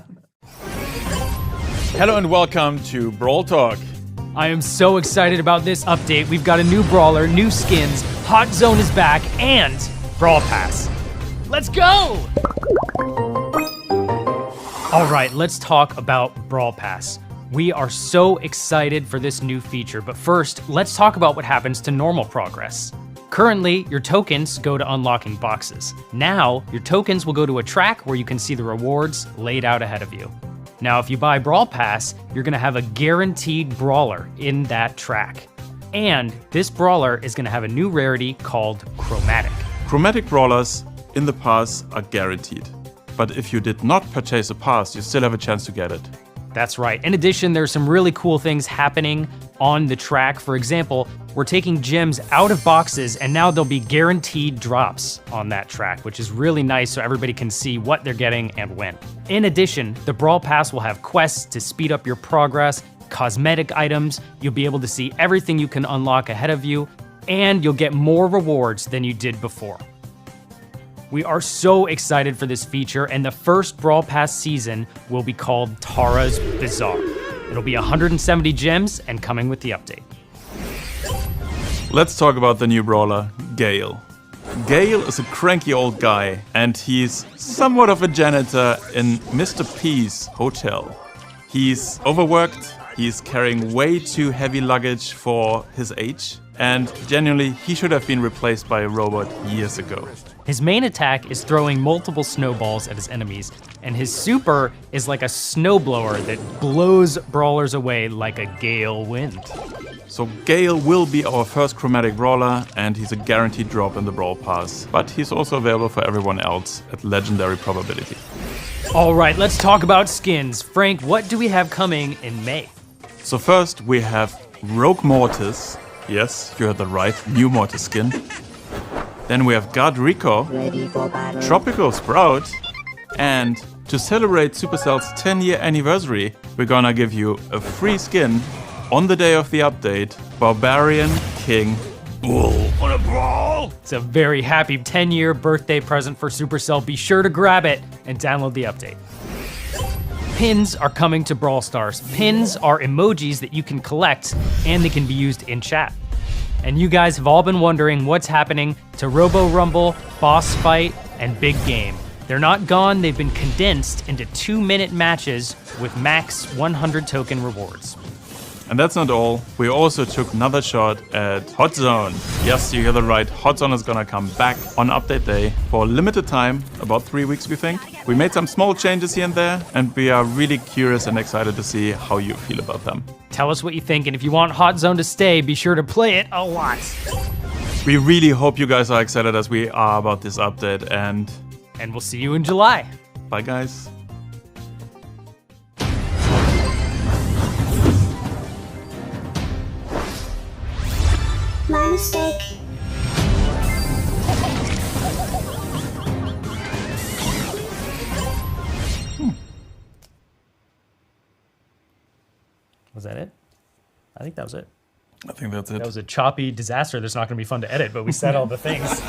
[SPEAKER 6] Hello and welcome to Brawl Talk.
[SPEAKER 1] I am so excited about this update. We've got a new brawler, new skins, Hot Zone is back, and Brawl Pass. Let's go! All right, let's talk about Brawl Pass. We are so excited for this new feature, but first, let's talk about what happens to normal progress. Currently, your tokens go to unlocking boxes. Now, your tokens will go to a track where you can see the rewards laid out ahead of you. Now, if you buy Brawl Pass, you're gonna have a guaranteed brawler in that track. And this brawler is gonna have a new rarity called Chromatic.
[SPEAKER 2] Chromatic brawlers in the pass are guaranteed. But if you did not purchase a pass, you still have a chance to get it.
[SPEAKER 1] That's right. In addition, there's some really cool things happening on the track. For example, we're taking gems out of boxes and now there'll be guaranteed drops on that track, which is really nice so everybody can see what they're getting and when. In addition, the Brawl Pass will have quests to speed up your progress, cosmetic items, you'll be able to see everything you can unlock ahead of you, and you'll get more rewards than you did before. We are so excited for this feature, and the first Brawl Pass season will be called Tara's Bazaar. It'll be 170 gems and coming with the update.
[SPEAKER 2] Let's talk about the new brawler, Gale. Gale is a cranky old guy, and he's somewhat of a janitor in Mr. P's hotel. He's overworked, he's carrying way too heavy luggage for his age, and genuinely, he should have been replaced by a robot years ago.
[SPEAKER 1] His main attack is throwing multiple snowballs at his enemies, and his super is like a snowblower that blows brawlers away like a gale wind.
[SPEAKER 2] So Gale will be our first chromatic brawler, and he's a guaranteed drop in the Brawl Pass, but he's also available for everyone else at legendary probability.
[SPEAKER 1] All right, let's talk about skins. Frank, what do we have coming in May?
[SPEAKER 2] So first we have Rogue Mortis. Yes, you heard that right, new Mortis skin. Then we have God Rico, Tropical Sprout, and to celebrate Supercell's 10-year anniversary, we're gonna give you a free skin on the day of the update, Barbarian King Bull.
[SPEAKER 4] Wanna brawl?
[SPEAKER 1] It's a very happy 10-year birthday present for Supercell. Be sure to grab it and download the update. Pins are coming to Brawl Stars. Pins are emojis that you can collect, and they can be used in chat. And you guys have all been wondering what's happening to Robo Rumble, Boss Fight, and Big Game. They're not gone, they've been condensed into 2-minute matches with max 100 token rewards.
[SPEAKER 2] And that's not all, we also took another shot at Hot Zone. Yes, you hear that right, Hot Zone is gonna come back on update day for a limited time, about 3 weeks we think. We made some small changes here and there, and we are really curious and excited to see how you feel about them.
[SPEAKER 1] Tell us what you think, and if you want Hot Zone to stay, be sure to play it a lot.
[SPEAKER 2] We really hope you guys are excited as we are about this update, and
[SPEAKER 1] we'll see you in July.
[SPEAKER 2] bye guys.
[SPEAKER 8] My mistake.
[SPEAKER 1] Was that it? I think that was it.
[SPEAKER 2] I think that's it.
[SPEAKER 1] That was a choppy disaster that's not going to be fun to edit, but we said all the things.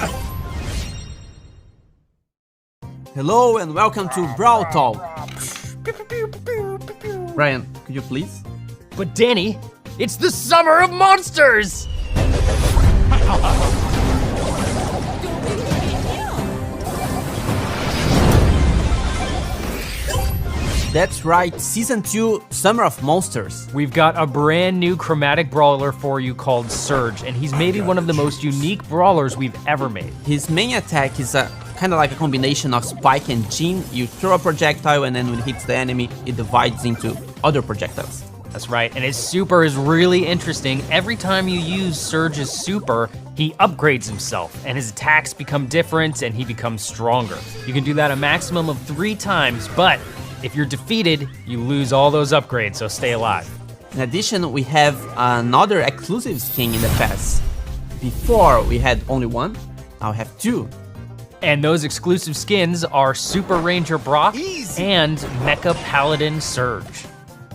[SPEAKER 5] Hello and welcome to Brawl Talk. Ryan, could you please?
[SPEAKER 1] But Danny, it's the summer of monsters!
[SPEAKER 5] That's right, Season 2, Summer of Monsters.
[SPEAKER 1] We've got a brand new chromatic brawler for you called Surge, and he's maybe one of the most unique brawlers we've ever made.
[SPEAKER 5] His main attack is kind of like a combination of Spike and Jean. You throw a projectile and then when it hits the enemy, it divides into other projectiles.
[SPEAKER 1] That's right, and his super is really interesting. Every time you use Surge's super, he upgrades himself, and his attacks become different and he becomes stronger. You can do that a maximum of 3 times, but if you're defeated, you lose all those upgrades, so stay alive.
[SPEAKER 5] In addition, we have another exclusive skin in the past. Before, we had only 1, now we have 2.
[SPEAKER 1] And those exclusive skins are Super Ranger Brock and Mecha Paladin Surge.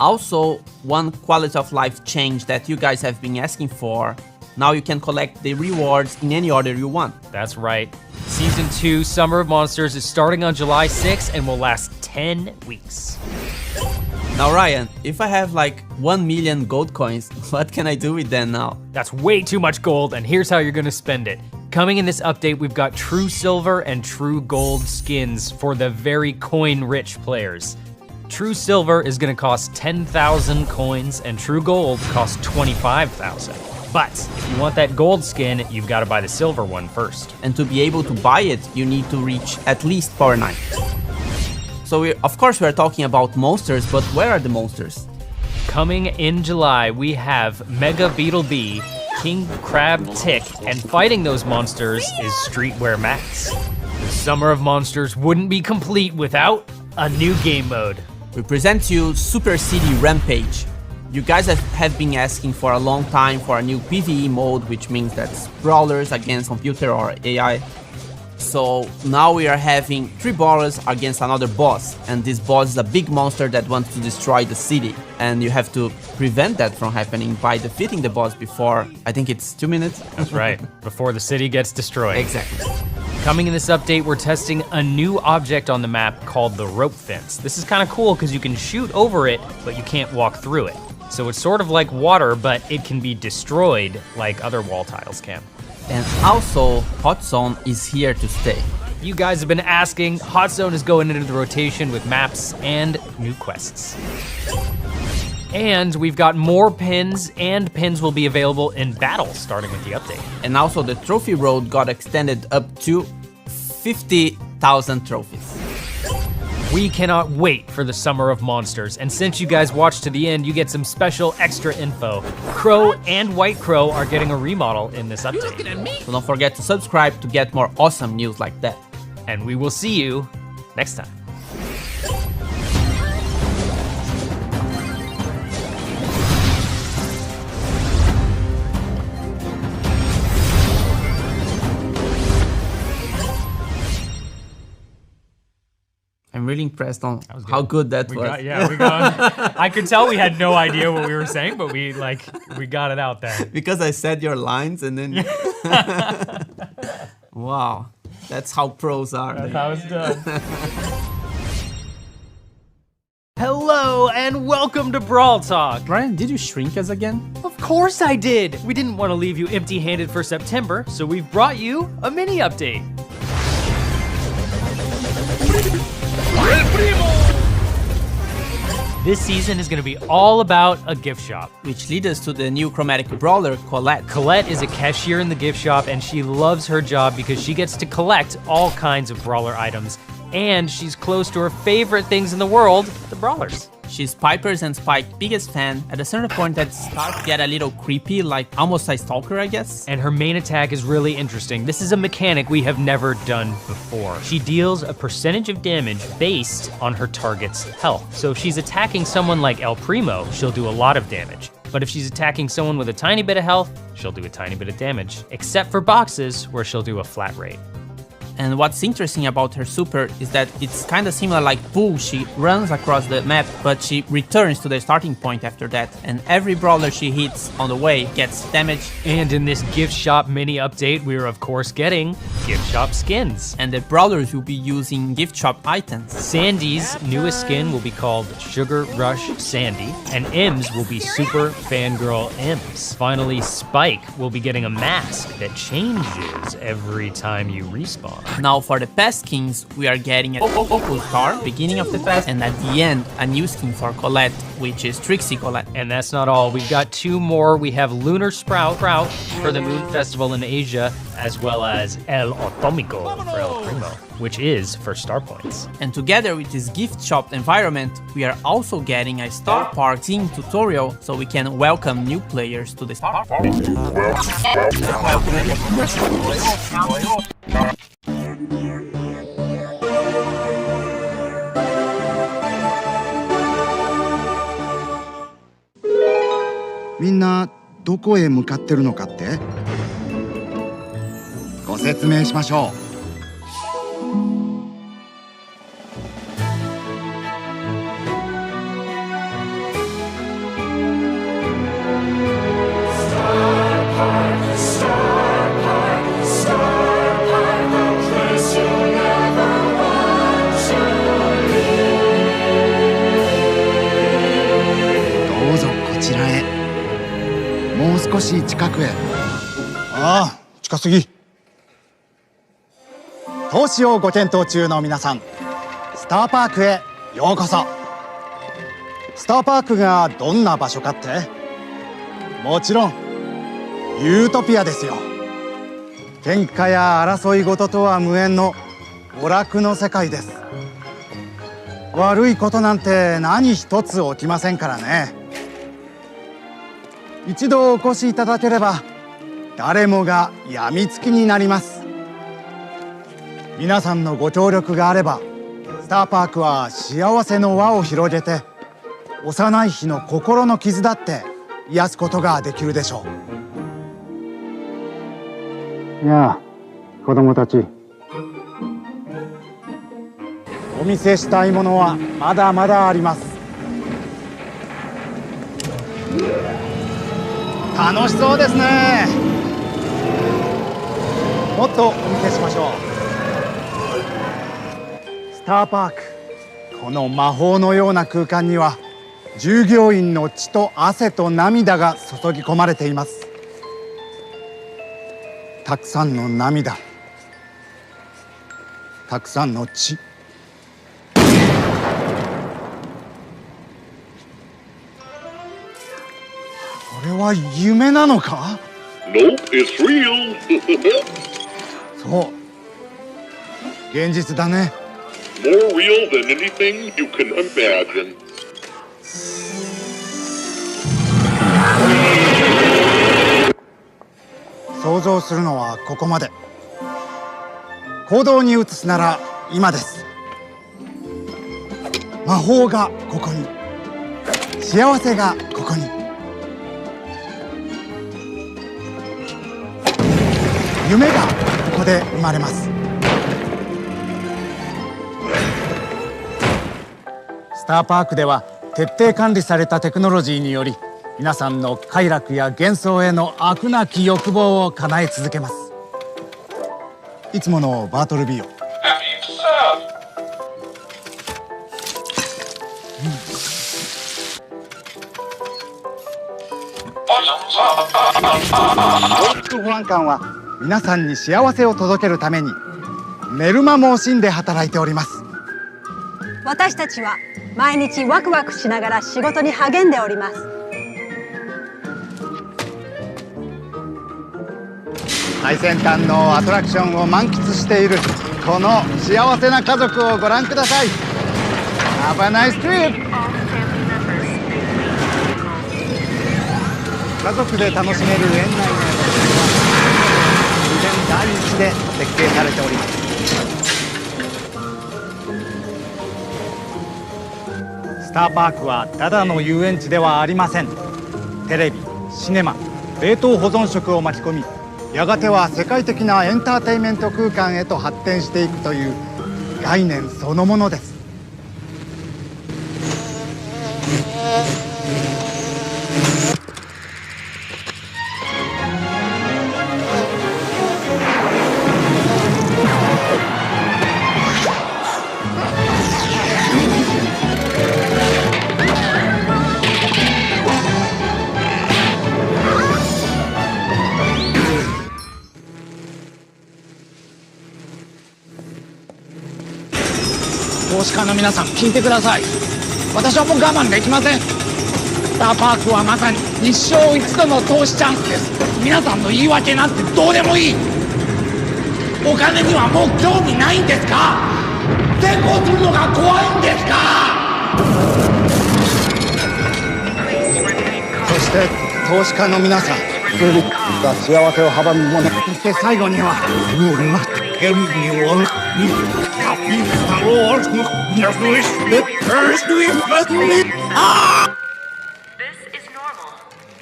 [SPEAKER 5] Also, one quality of life change that you guys have been asking for. Now you can collect the rewards in any order you want.
[SPEAKER 1] That's right. Season 2, Summer of Monsters is starting on July 6th and will last 10 weeks.
[SPEAKER 5] Now Ryan, if I have like 1 million gold coins, what can I do with them now?
[SPEAKER 1] That's way too much gold, and here's how you're gonna spend it. Coming in this update, we've got True Silver and True Gold skins for the very coin-rich players. True Silver is gonna cost 10,000 coins, and True Gold costs 25,000. But if you want that gold skin, you've got to buy the silver one first.
[SPEAKER 5] And to be able to buy it, you need to reach at least Power 9. So of course we're talking about monsters, but where are the monsters?
[SPEAKER 1] Coming in July, we have Mega Beetle Bee, King Crab Tick, and fighting those monsters is Streetwear Max. The Summer of Monsters wouldn't be complete without a new game mode.
[SPEAKER 5] We present you Super City Rampage. You guys have been asking for a long time for a new PvE mode, which means that's brawlers against computer or AI. So now we are having 3 brawlers against another boss, and this boss is a big monster that wants to destroy the city, and you have to prevent that from happening by defeating the boss before, I think it's 2 minutes?
[SPEAKER 1] That's right, before the city gets destroyed.
[SPEAKER 5] Exactly.
[SPEAKER 1] Coming in this update, we're testing a new object on the map called the rope fence. This is kind of cool because you can shoot over it, but you can't walk through it. So it's sort of like water, but it can be destroyed like other wall tiles can.
[SPEAKER 5] And also, Hot Zone is here to stay.
[SPEAKER 1] You guys have been asking, Hot Zone is going into the rotation with maps and new quests. And we've got more pins, and pins will be available in battle starting with the update.
[SPEAKER 5] And also the trophy road got extended up to 50,000 trophies.
[SPEAKER 1] We cannot wait for the Summer of Monsters, and since you guys watched to the end, you get some special extra info. Crow and White Crow are getting a remodel in this update.
[SPEAKER 5] So don't forget to subscribe to get more awesome news like that.
[SPEAKER 1] And we will see you next time.
[SPEAKER 5] I'm really impressed on how good that was.
[SPEAKER 1] We got. I could tell we had no idea what we were saying, but we got it out there.
[SPEAKER 5] Because I said your lines and then... Wow, that's how pros are.
[SPEAKER 1] That's how it's done. Hello and welcome to Brawl Talk.
[SPEAKER 5] Ryan, did you shrink us again?
[SPEAKER 1] Of course I did. We didn't want to leave you empty-handed for September, so we've brought you a mini update. This season is going to be all about a gift shop.
[SPEAKER 5] Which leads us to the new chromatic brawler, Colette.
[SPEAKER 1] Colette is a cashier in the gift shop, and she loves her job because she gets to collect all kinds of brawler items. And she's close to her favorite things in the world, the brawlers.
[SPEAKER 5] She's Piper's and Spike's biggest fan. At a certain point that starts to get a little creepy, like almost a stalker, I guess.
[SPEAKER 1] And her main attack is really interesting. This is a mechanic we have never done before. She deals a percentage of damage based on her target's health. So if she's attacking someone like El Primo, she'll do a lot of damage. But if she's attacking someone with a tiny bit of health, she'll do a tiny bit of damage. Except for boxes, where she'll do a flat rate.
[SPEAKER 5] And what's interesting about her super is that it's kinda similar like Bull. She runs across the map, but she returns to the starting point after that. And every brawler she hits on the way gets damage.
[SPEAKER 1] And in this gift shop mini update, we are of course getting gift shop skins.
[SPEAKER 5] And the brawlers will be using gift shop items.
[SPEAKER 1] Sandy's newest skin will be called Sugar Rush Sandy, and M's will be Super Fangirl M's. Finally, Spike will be getting a mask that changes every time you respawn.
[SPEAKER 5] Now for the past skins, we are getting a full star, beginning of the past, and at the end, a new skin for Colette, which is Trixie Colette.
[SPEAKER 1] And that's not all, we've got two more. We have Lunar Sprout for the Moon Festival in Asia, as well as El Atomico for El Primo, which is for star points.
[SPEAKER 5] And together with this gift shop environment, we are also getting a Star Park team tutorial, so we can welcome new players to the Star Park.
[SPEAKER 9] みんなどこへ向かってるのかって？ご説明しましょう。もう少し近くへ。ああ、近すぎ。投資をご検討中の皆さん、スターパークへようこそ。スターパークがどんな場所かって？もちろんユートピアですよ。喧嘩や争い事とは無縁の娯楽の世界です。悪いことなんて何一つ起きませんからね。一度お越しいただければ誰もがやみつきになります。皆さんのご協力があればスターパークは幸せの輪を広げて幼い日の心の傷だって癒すことができるでしょう。いやあ、子供たち、お見せしたいものはまだまだあります。楽しそうですね。もっとお見せしましょう。スターパーク、この魔法のような空間には従業員の血と汗と涙が注ぎ込まれています。たくさんの涙、たくさんの血。これは夢なのか？
[SPEAKER 4] Nope, it's real.
[SPEAKER 9] そう、現実だね。
[SPEAKER 4] More real than anything you can imagine.
[SPEAKER 9] 想像するのはここまで。行動に移すなら今です。魔法がここに、幸せがここに。夢がここで生まれます。スターパークでは徹底管理されたテクノロジーにより、皆さんの快楽や幻想への飽くなき欲望を叶え続けます。いつものバートルビーを。往復保安官は皆さんに幸せを届けるために寝る間も惜しんで働いております。
[SPEAKER 10] 私たちは毎日ワクワクしながら仕事に励んでおります。
[SPEAKER 9] 最先端のアトラクションを満喫しているこの幸せな家族をご覧ください。Have a nice trip! 家族で楽しめる園内の自然第一で設計されております。スターパークはただの遊園地ではありません。テレビ、シネマ、冷凍保存食を巻き込み、やがては世界的なエンターテインメント空間へと発展していくという概念そのものです。投資家の皆さん聞いてください。私はもう我慢できません。スターパークはまさに一生一度の投資チャンスです。皆さんの言い訳なんてどうでもいい。お金にはもう興味ないんですか？成功するのが怖いんですか？そして投資家の皆さん、幸せを阻むもの、そして最後には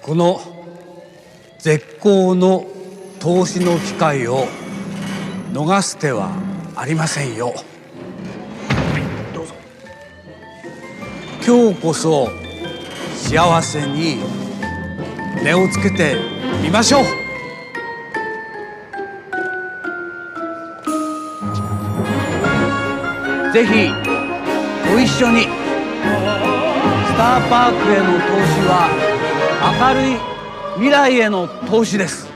[SPEAKER 9] この絶好の投資の機会を逃す手はありませんよ。どうぞ。今日こそ幸せに値をつけてみましょう。ぜひご一緒に。スターパークへの投資は明るい未来への投資です。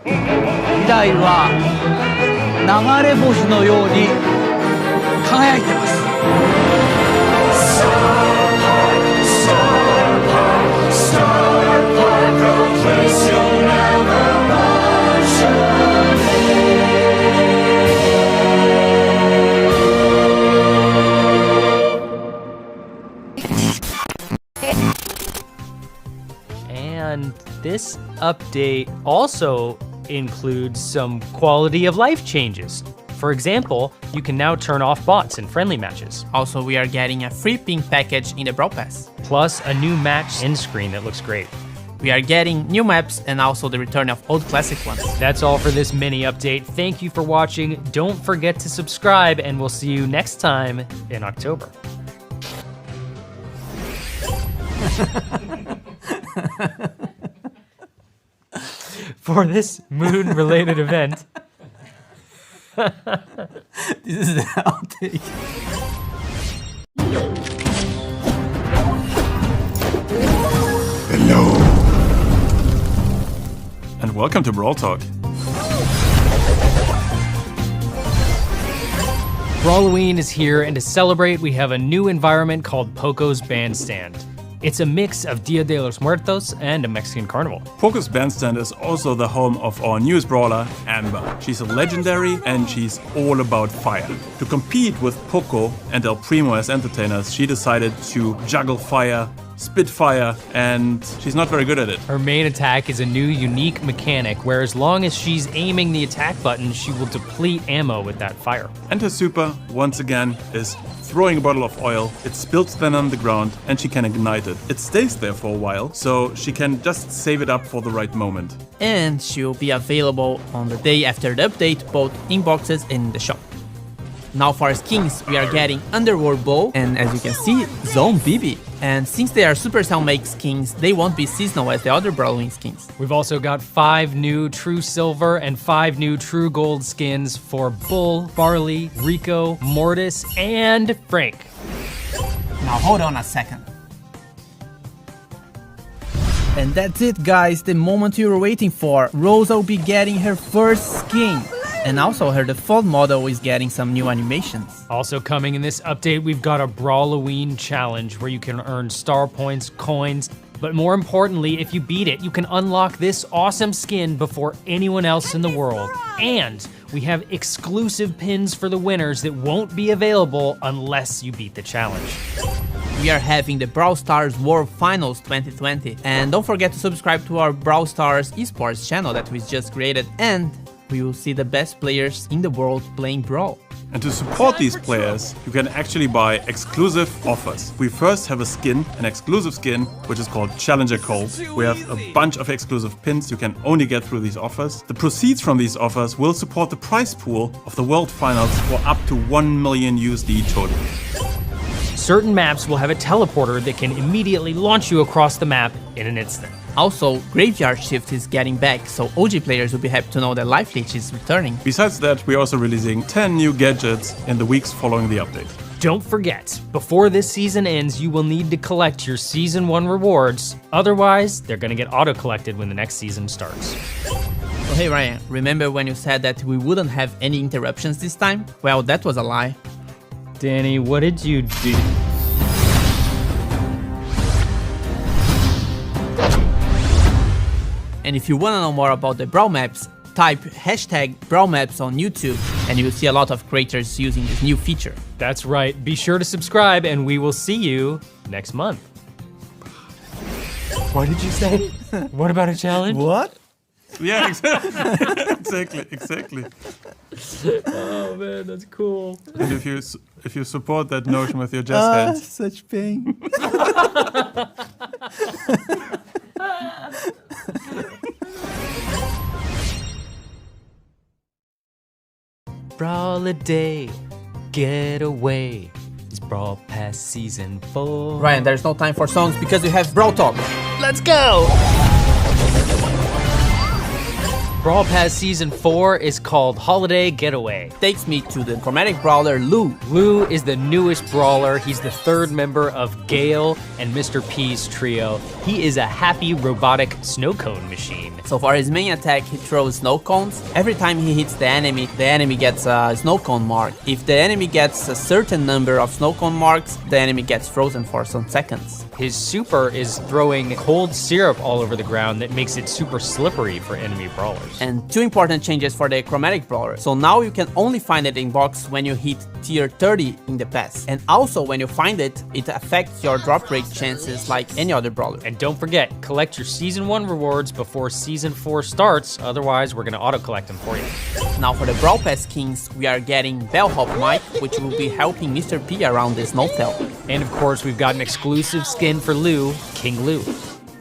[SPEAKER 9] 未来は流れ星のように輝いてます。
[SPEAKER 1] And this update also includes some quality of life changes. For example, you can now turn off bots in friendly matches.
[SPEAKER 5] Also, we are getting a free ping package in the Brawl Pass.
[SPEAKER 1] Plus a new match end screen that looks great.
[SPEAKER 5] We are getting new maps and also the return of old classic ones.
[SPEAKER 1] That's all for this mini update. Thank you for watching. Don't forget to subscribe and we'll see you next time in October. For this moon-related event,
[SPEAKER 5] This is the outtake.
[SPEAKER 2] And welcome to Brawl Talk.
[SPEAKER 1] Brawloween is here, and to celebrate, we have a new environment called Poco's Bandstand. It's a mix of Dia de los Muertos and a Mexican carnival.
[SPEAKER 2] Poco's bandstand is also the home of our newest brawler, Amber. She's a legendary and she's all about fire. To compete with Poco and El Primo as entertainers, she decided to juggle fire, spit fire, and she's not very good at it.
[SPEAKER 1] Her main attack is a new unique mechanic where as long as she's aiming the attack button, she will deplete ammo with that fire.
[SPEAKER 2] And her super, once again, is throwing a bottle of oil. It spills then on the ground and she can ignite it. It stays there for a while, so she can just save it up for the right moment.
[SPEAKER 5] And she'll be available on the day after the update, both in boxes and in the shop. Now for skins, we are getting Underworld Bow and, as you can see, Zone Bibi. And since they are Supercell make skins, they won't be seasonal as the other Brawling skins.
[SPEAKER 1] We've also got 5 new True Silver and 5 new True Gold skins for Bull, Barley, Rico, Mortis, and Frank.
[SPEAKER 5] Now hold on a second. And that's it, guys, the moment you were waiting for. Rosa will be getting her first skin. And also her default model is getting some new animations.
[SPEAKER 1] Also coming in this update, we've got a Brawloween challenge where you can earn star points, coins, but more importantly, if you beat it, you can unlock this awesome skin before anyone else in the world. And we have exclusive pins for the winners that won't be available unless you beat the challenge.
[SPEAKER 5] We are having the Brawl Stars World Finals 2020. And don't forget to subscribe to our Brawl Stars esports channel that we just created. And we will see the best players in the world playing Brawl.
[SPEAKER 2] And to support these players, you can actually buy exclusive offers. We first have a skin, an exclusive skin, which is called Challenger Cold. We have a bunch of exclusive pins you can only get through these offers. The proceeds from these offers will support the prize pool of the World Finals for up to 1 million USD total.
[SPEAKER 1] Certain maps will have a teleporter that can immediately launch you across the map in an instant.
[SPEAKER 5] Also, Graveyard Shift is getting back, so OG players will be happy to know that Life Leech is returning.
[SPEAKER 2] Besides that, we're also releasing 10 new gadgets in the weeks following the update.
[SPEAKER 1] Don't forget, before this season ends, you will need to collect your Season 1 rewards. Otherwise, they're gonna get auto-collected when the next season starts.
[SPEAKER 5] So hey Ryan, remember when you said that we wouldn't have any interruptions this time? Well, that was a lie.
[SPEAKER 1] Danny, what did you do?
[SPEAKER 5] And if you wanna know more about the Brawl maps, type #BrawlMaps on YouTube and you will see a lot of creators using this new feature.
[SPEAKER 1] That's right, be sure to subscribe and we will see you next month. What did you say? What about a challenge?
[SPEAKER 5] What?
[SPEAKER 2] Yeah, exactly.
[SPEAKER 1] Oh man, that's cool.
[SPEAKER 2] And if you support that notion with your just hands.
[SPEAKER 5] Such pain.
[SPEAKER 1] Brawl a day, get away. It's Brawl Pass Season 4.
[SPEAKER 5] Ryan, there's no time for songs because we have Brawl Talk. Let's go!
[SPEAKER 1] Brawl Pass Season 4 is called Holiday Getaway.
[SPEAKER 5] Takes me to the chromatic brawler Lou.
[SPEAKER 1] Lou is the newest brawler. He's the 3rd member of Gale and Mr. P's trio. He is a happy robotic snow cone machine.
[SPEAKER 5] So for his main attack, he throws snow cones. Every time he hits the enemy gets a snow cone mark. If the enemy gets a certain number of snow cone marks, the enemy gets frozen for some seconds.
[SPEAKER 1] His super is throwing cold syrup all over the ground that makes it super slippery for enemy brawlers.
[SPEAKER 5] And 2 important changes for the chromatic brawler. So now you can only find it in box when you hit tier 30 in the pass. And also when you find it, it affects your drop rate chances like any other brawler.
[SPEAKER 1] And don't forget, collect your Season 1 rewards before Season 4 starts, otherwise we're gonna auto-collect them for you.
[SPEAKER 5] Now for the Brawl Pass skins, we are getting Bellhop Mike, which will be helping Mr. P around the Snowtail.
[SPEAKER 1] And of course, we've got an exclusive skin for Lou, King Lou.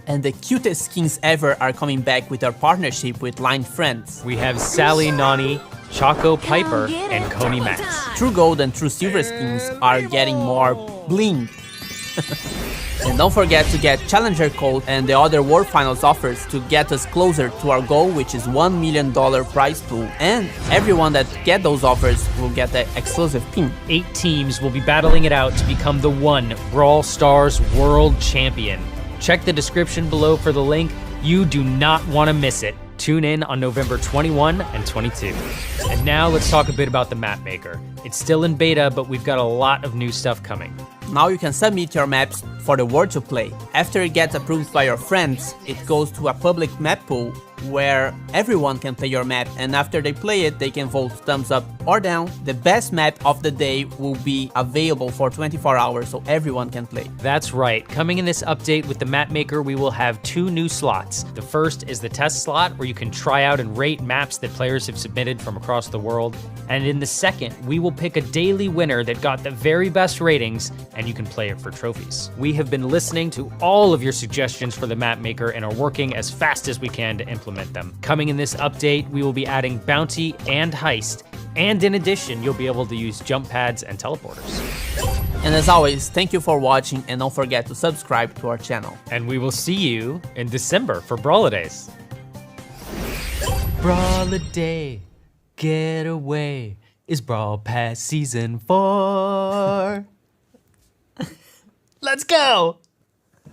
[SPEAKER 5] And the cutest skins ever are coming back with our partnership with Line Friends.
[SPEAKER 1] We have Sally Nani, Choco Piper, and Coney Max.
[SPEAKER 5] True Gold and True Silver skins are getting more bling. And don't forget to get Challenger Code and the other World Finals offers to get us closer to our goal, which is $1 million prize pool. And everyone that get those offers will get the exclusive pin.
[SPEAKER 1] 8 teams will be battling it out to become the one Brawl Stars World Champion. Check the description below for the link. You do not want to miss it. Tune in on November 21 and 22. And now let's talk a bit about the map maker. It's still in beta, but we've got a lot of new stuff coming.
[SPEAKER 5] Now you can submit your maps for the world to play. After it gets approved by your friends, it goes to a public map pool where everyone can play your map, and after they play it, they can vote thumbs up or down. The best map of the day will be available for 24 hours so everyone can play.
[SPEAKER 1] That's right. Coming in this update with the map maker, we will have 2 new slots. The first is the test slot, where you can try out and rate maps that players have submitted from across the world. And in the second, we will pick a daily winner that got the very best ratings, and you can play it for trophies. We have been listening to all of your suggestions for the map maker and are working as fast as we can to implement them. Coming in this update, we will be adding bounty and heist, and in addition, you'll be able to use jump pads and teleporters.
[SPEAKER 5] And as always, thank you for watching, and don't forget to subscribe to our channel.
[SPEAKER 1] And we will see you in December for Brawladays. Brawladay, get away, is Brawl Pass Season 4. Let's go!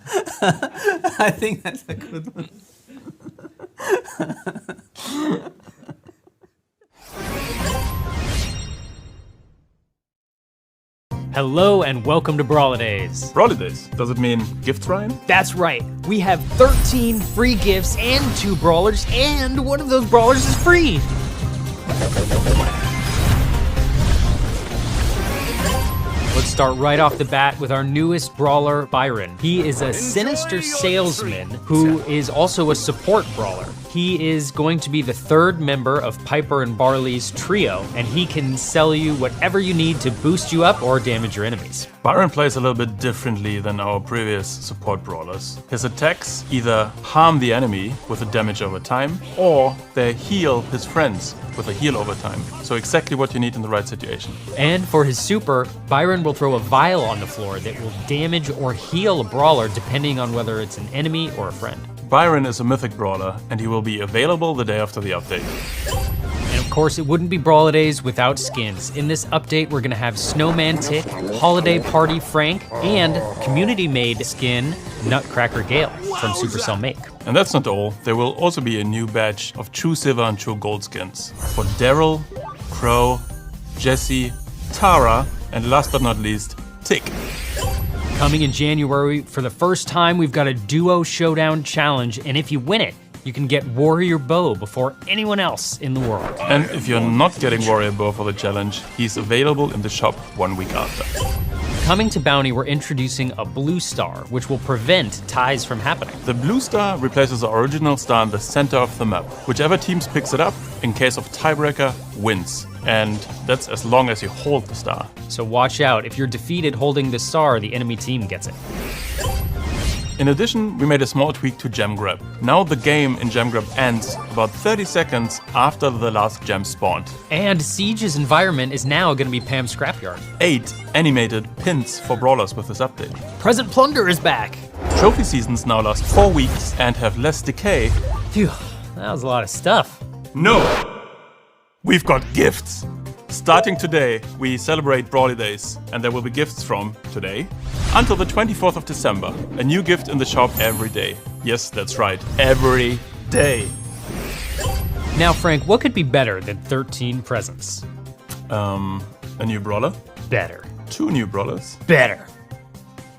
[SPEAKER 5] I think that's a good one.
[SPEAKER 1] Hello and welcome to Brawladays.
[SPEAKER 2] Brawladays, does it mean gifts, Ryan?
[SPEAKER 1] That's right. We have 13 free gifts and 2 brawlers, and one of those brawlers is free. Let's start right off the bat with our newest brawler, Byron. He is a sinister salesman who is also a support brawler. He is going to be the 3rd member of Piper and Barley's trio, and he can sell you whatever you need to boost you up or damage your enemies.
[SPEAKER 2] Byron plays a little bit differently than our previous support brawlers. His attacks either harm the enemy with a damage over time, or they heal his friends with a heal over time. So exactly what you need in the right situation.
[SPEAKER 1] And for his super, Byron will throw a vial on the floor that will damage or heal a brawler depending on whether it's an enemy or a friend.
[SPEAKER 2] Byron is a mythic brawler, and he will be available the day after the update.
[SPEAKER 1] And of course, it wouldn't be Brawladays without skins. In this update, we're gonna have Snowman Tick, Holiday Party Frank, and community-made skin Nutcracker Gale from Supercell Make.
[SPEAKER 2] And that's not all. There will also be a new batch of True Silver and True Gold skins for Daryl, Crow, Jesse, Tara, and last but not least, Tick.
[SPEAKER 1] Coming in January, for the first time, we've got a Duo Showdown Challenge, and if you win it, you can get Warrior Bow before anyone else in the world.
[SPEAKER 2] And if you're not getting Warrior Bow for the challenge, he's available in the shop 1 week after.
[SPEAKER 1] Coming to Bounty, we're introducing a blue star, which will prevent ties from happening.
[SPEAKER 2] The blue star replaces the original star in the center of the map. Whichever team picks it up, in case of tiebreaker, wins. And that's as long as you hold the star.
[SPEAKER 1] So watch out, if you're defeated holding the star, the enemy team gets it.
[SPEAKER 2] In addition, we made a small tweak to gem grab. Now the game in gem grab ends about 30 seconds after the last gem spawned.
[SPEAKER 1] And Siege's environment is now gonna be Pam's scrapyard.
[SPEAKER 2] 8 animated pins for brawlers with this update.
[SPEAKER 1] Present Plunder is back.
[SPEAKER 2] Trophy seasons now last 4 weeks and have less decay.
[SPEAKER 1] Phew, that was a lot of stuff.
[SPEAKER 2] No! We've got gifts! Starting today, we celebrate Brawladays, and there will be gifts from today until the 24th of December. A new gift in the shop every day. Yes, that's right, every day.
[SPEAKER 1] Now, Frank, what could be better than 13 presents?
[SPEAKER 2] A new brawler?
[SPEAKER 1] Better.
[SPEAKER 2] 2 new brawlers?
[SPEAKER 1] Better.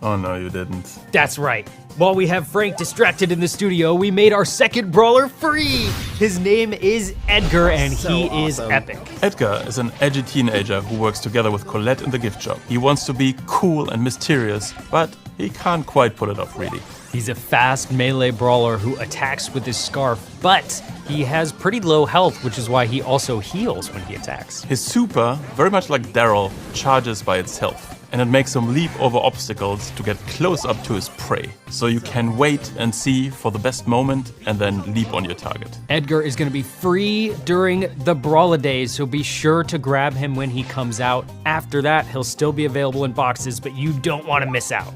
[SPEAKER 2] Oh no, you didn't.
[SPEAKER 1] That's right. While we have Frank distracted in the studio, we made our second brawler free. His name is Edgar, and he is epic.
[SPEAKER 2] Edgar is an edgy teenager who works together with Colette in the gift shop. He wants to be cool and mysterious, but he can't quite pull it off really.
[SPEAKER 1] He's a fast melee brawler who attacks with his scarf, but he has pretty low health, which is why he also heals when he attacks.
[SPEAKER 2] His super, very much like Daryl, charges by itself, and it makes him leap over obstacles to get close up to his prey. So you can wait and see for the best moment and then leap on your target.
[SPEAKER 1] Edgar is going to be free during the Brawladays, so be sure to grab him when he comes out. After that, he'll still be available in boxes, but you don't want to miss out.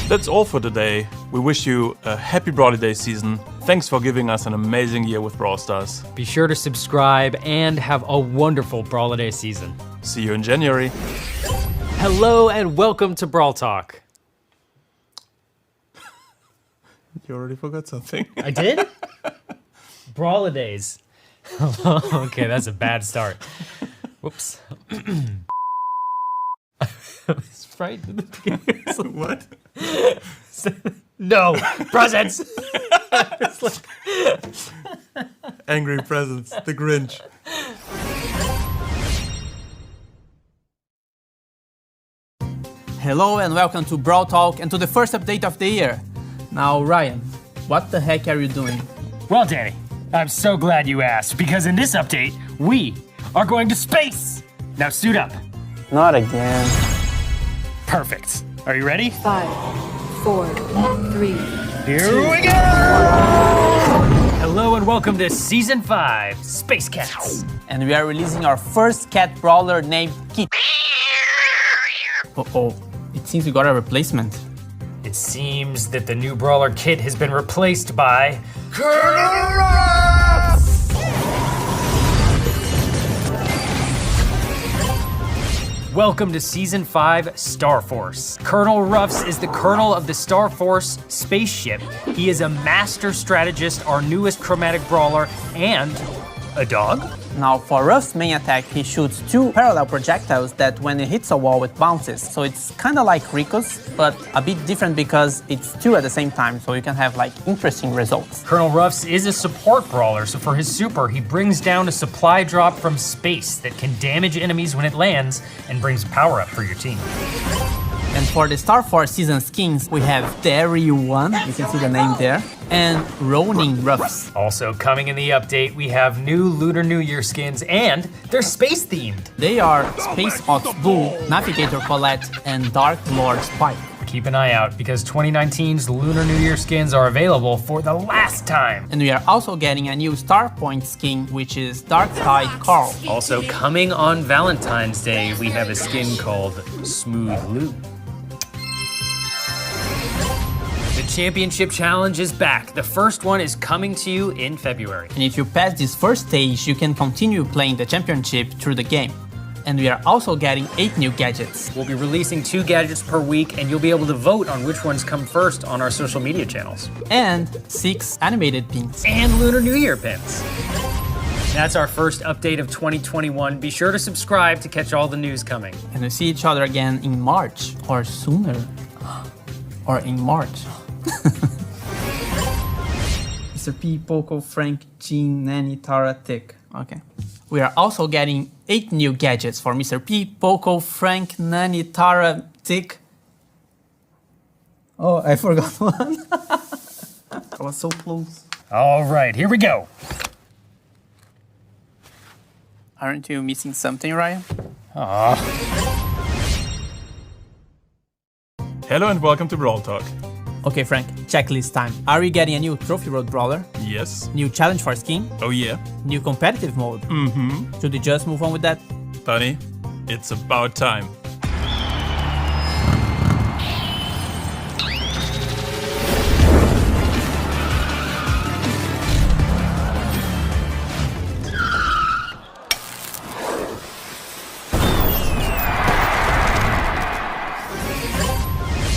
[SPEAKER 2] That's all for today. We wish you a happy Brawladays season. Thanks for giving us an amazing year with Brawl Stars.
[SPEAKER 1] Be sure to subscribe and have a wonderful Brawladays season.
[SPEAKER 2] See you in January.
[SPEAKER 1] Hello and welcome to Brawl Talk.
[SPEAKER 2] You already forgot something.
[SPEAKER 1] I did? Brawladays. Okay, that's a bad start. Whoops. presents, right?
[SPEAKER 2] What?
[SPEAKER 1] No, presents.
[SPEAKER 2] Angry presents, the Grinch.
[SPEAKER 5] Hello and welcome to Brawl Talk and to the first update of the year. Now, Ryan, what the heck are you doing?
[SPEAKER 1] Well, Danny, I'm so glad you asked, because in this update, we are going to space. Now suit up.
[SPEAKER 11] Not again.
[SPEAKER 1] Perfect. Are you ready?
[SPEAKER 12] 5, 4, 3.
[SPEAKER 1] Here we go! Hello and welcome to Season 5, Space Cats.
[SPEAKER 5] And we are releasing our first cat brawler named Kit. Uh-oh, it seems we got a replacement.
[SPEAKER 1] It seems that the new brawler Kit has been replaced by Welcome to Season 5, Star Force. Colonel Ruffs is the colonel of the Star Force spaceship. He is a master strategist, our newest chromatic brawler, and a dog?
[SPEAKER 5] Now, for Ruff's main attack, he shoots 2 parallel projectiles that when it hits a wall, it bounces. So it's kind of like Rico's, but a bit different because it's 2 at the same time, so you can have like interesting results.
[SPEAKER 1] Colonel Ruffs is a support brawler, so for his super, he brings down a supply drop from space that can damage enemies when it lands and brings power up for your team.
[SPEAKER 5] And for the Star Force season skins, we have Terry1, you can see the name there, and Ronin Ruffs.
[SPEAKER 1] Also coming in the update, we have new Lunar New Year skins, and they're space themed.
[SPEAKER 5] They are Space Ox Bull, Navigator Colette, and Dark Lord Spike.
[SPEAKER 1] Keep an eye out, because 2019's Lunar New Year skins are available for the last time.
[SPEAKER 5] And we are also getting a new Starpoint skin, which is Dark Side Carl.
[SPEAKER 1] Also coming on Valentine's Day, we have a skin called Smooth Lou. The Championship Challenge is back. The first one is coming to you in February.
[SPEAKER 5] And if you pass this first stage, you can continue playing the championship through the game. And we are also getting 8 new gadgets.
[SPEAKER 1] We'll be releasing 2 gadgets per week, and you'll be able to vote on which ones come first on our social media channels.
[SPEAKER 5] And 6 animated pins.
[SPEAKER 1] And Lunar New Year pins. That's our first update of 2021. Be sure to subscribe to catch all the news coming.
[SPEAKER 5] And we'll see each other again in March, or sooner. Or in March. Mr. P, Poco, Frank, Jean, Nanny, Tara, Tick. Okay. We are also getting 8 new gadgets for Mr. P, Poco, Frank, Nanny, Tara, Tick. Oh, I forgot one. I was so close.
[SPEAKER 1] All right, here we go.
[SPEAKER 5] Aren't you missing something, Ryan?
[SPEAKER 1] Aww.
[SPEAKER 2] Hello and welcome to Brawl Talk.
[SPEAKER 5] Okay, Frank, checklist time. Are we getting a new Trophy Road Brawler?
[SPEAKER 2] Yes.
[SPEAKER 5] New challenge for skin?
[SPEAKER 2] Oh yeah.
[SPEAKER 5] New competitive mode?
[SPEAKER 2] Mm-hmm.
[SPEAKER 5] Should we just move on with that?
[SPEAKER 2] Bunny, it's about time.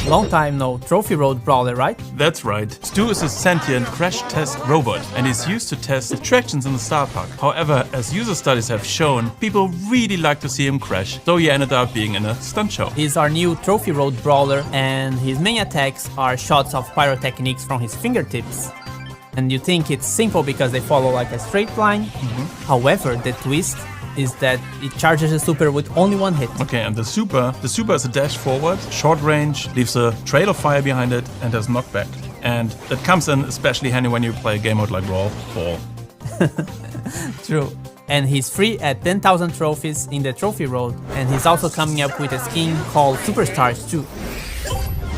[SPEAKER 5] Long time no Trophy Road Brawler, right?
[SPEAKER 2] That's right. Stu is a sentient crash test robot and is used to test attractions in the Star Park. However, as user studies have shown, people really like to see him crash, so he ended up being in a stunt show.
[SPEAKER 5] He's our new Trophy Road Brawler, and his main attacks are shots of pyrotechnics from his fingertips. And you think it's simple because they follow like a straight line. However, the twist is that it charges a super with only 1 hit.
[SPEAKER 2] Okay, and the super is a dash forward, short range, leaves a trail of fire behind it, and has knockback. And that comes in especially handy when you play a game mode like Brawl.
[SPEAKER 5] True. And he's free at 10,000 trophies in the Trophy Road, and he's also coming up with a skin called Superstars too.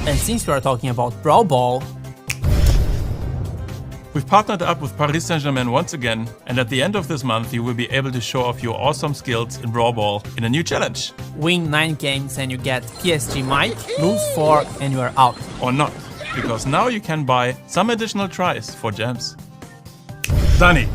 [SPEAKER 5] And since we are talking about Brawl Ball,
[SPEAKER 2] we've partnered up with Paris Saint-Germain once again, and at the end of this month you will be able to show off your awesome skills in Brawl Ball in a new challenge.
[SPEAKER 5] Win 9 games and you get PSG Mike, lose 4 and you are out.
[SPEAKER 2] Or not, because now you can buy some additional tries for gems. Danny,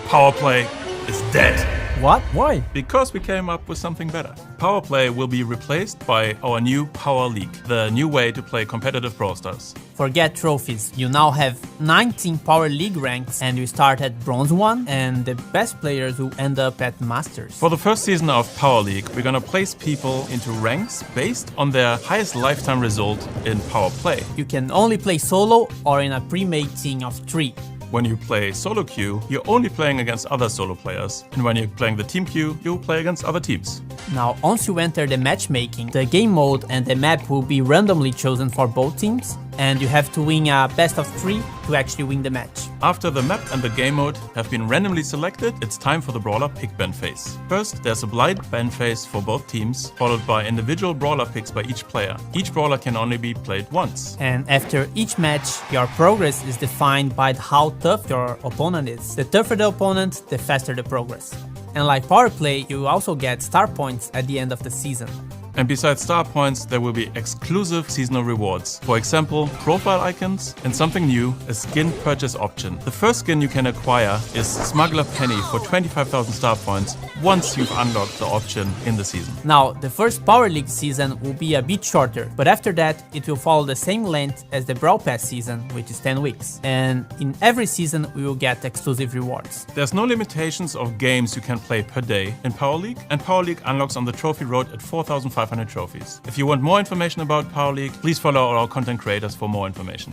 [SPEAKER 2] Power Play is dead.
[SPEAKER 5] What? Why?
[SPEAKER 2] Because we came up with something better. Power Play will be replaced by our new Power League, the new way to play competitive Brawl Stars.
[SPEAKER 5] Forget trophies, you now have 19 Power League ranks and you start at Bronze 1 and the best players will end up at Masters.
[SPEAKER 2] For the first season of Power League, we're gonna place people into ranks based on their highest lifetime result in Power Play.
[SPEAKER 5] You can only play solo or in a pre-made team of 3.
[SPEAKER 2] When you play solo queue, you're only playing against other solo players. And when you're playing the team queue, you'll play against other teams.
[SPEAKER 5] Now, once you enter the matchmaking, the game mode and the map will be randomly chosen for both teams, and you have to win a best of 3 to actually win the match.
[SPEAKER 2] After the map and the game mode have been randomly selected, it's time for the brawler pick ban phase. First, there's a blind ban phase for both teams, followed by individual brawler picks by each player. Each brawler can only be played once.
[SPEAKER 5] And after each match, your progress is defined by how tough your opponent is. The tougher the opponent, the faster the progress. And like Power Play, you also get star points at the end of the season.
[SPEAKER 2] And besides star points, there will be exclusive seasonal rewards. For example, profile icons and something new, a skin purchase option. The first skin you can acquire is Smuggler Penny for 25,000 star points once you've unlocked the option in the season.
[SPEAKER 5] Now, the first Power League season will be a bit shorter, but after that, it will follow the same length as the Brawl Pass season, which is 10 weeks. And in every season, we will get exclusive rewards.
[SPEAKER 2] There's no limitations of games you can play per day in Power League, and Power League unlocks on the trophy road at 4,500 trophies. If you want more information about Power League, please follow our content creators for more information.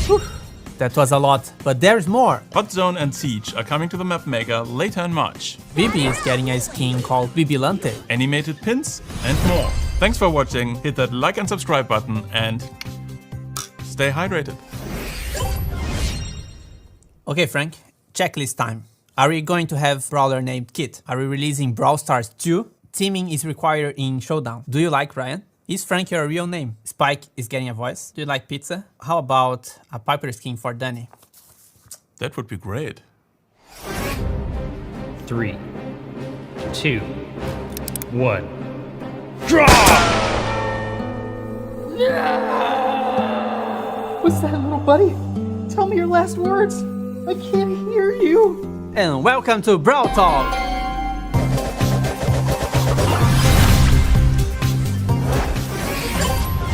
[SPEAKER 5] Whew, that was a lot, but there's more.
[SPEAKER 2] Hot Zone and Siege are coming to the map maker later in March.
[SPEAKER 5] Bibi is getting a skin called Bibilante.
[SPEAKER 2] Animated pins and more. Thanks for watching, hit that like and subscribe button and stay hydrated.
[SPEAKER 5] Okay Frank, checklist time. Are we going to have brawler named Kit? Are we releasing Brawl Stars 2? Teaming is required in Showdown. Do you like Ryan? Is Frank your real name? Spike is getting a voice. Do you like pizza? How about a Piper skin for Danny?
[SPEAKER 2] That would be great.
[SPEAKER 1] 3, 2, 1. Draw!
[SPEAKER 11] What's that, little buddy? Tell me your last words. I can't hear you.
[SPEAKER 5] And welcome to Brawl Talk.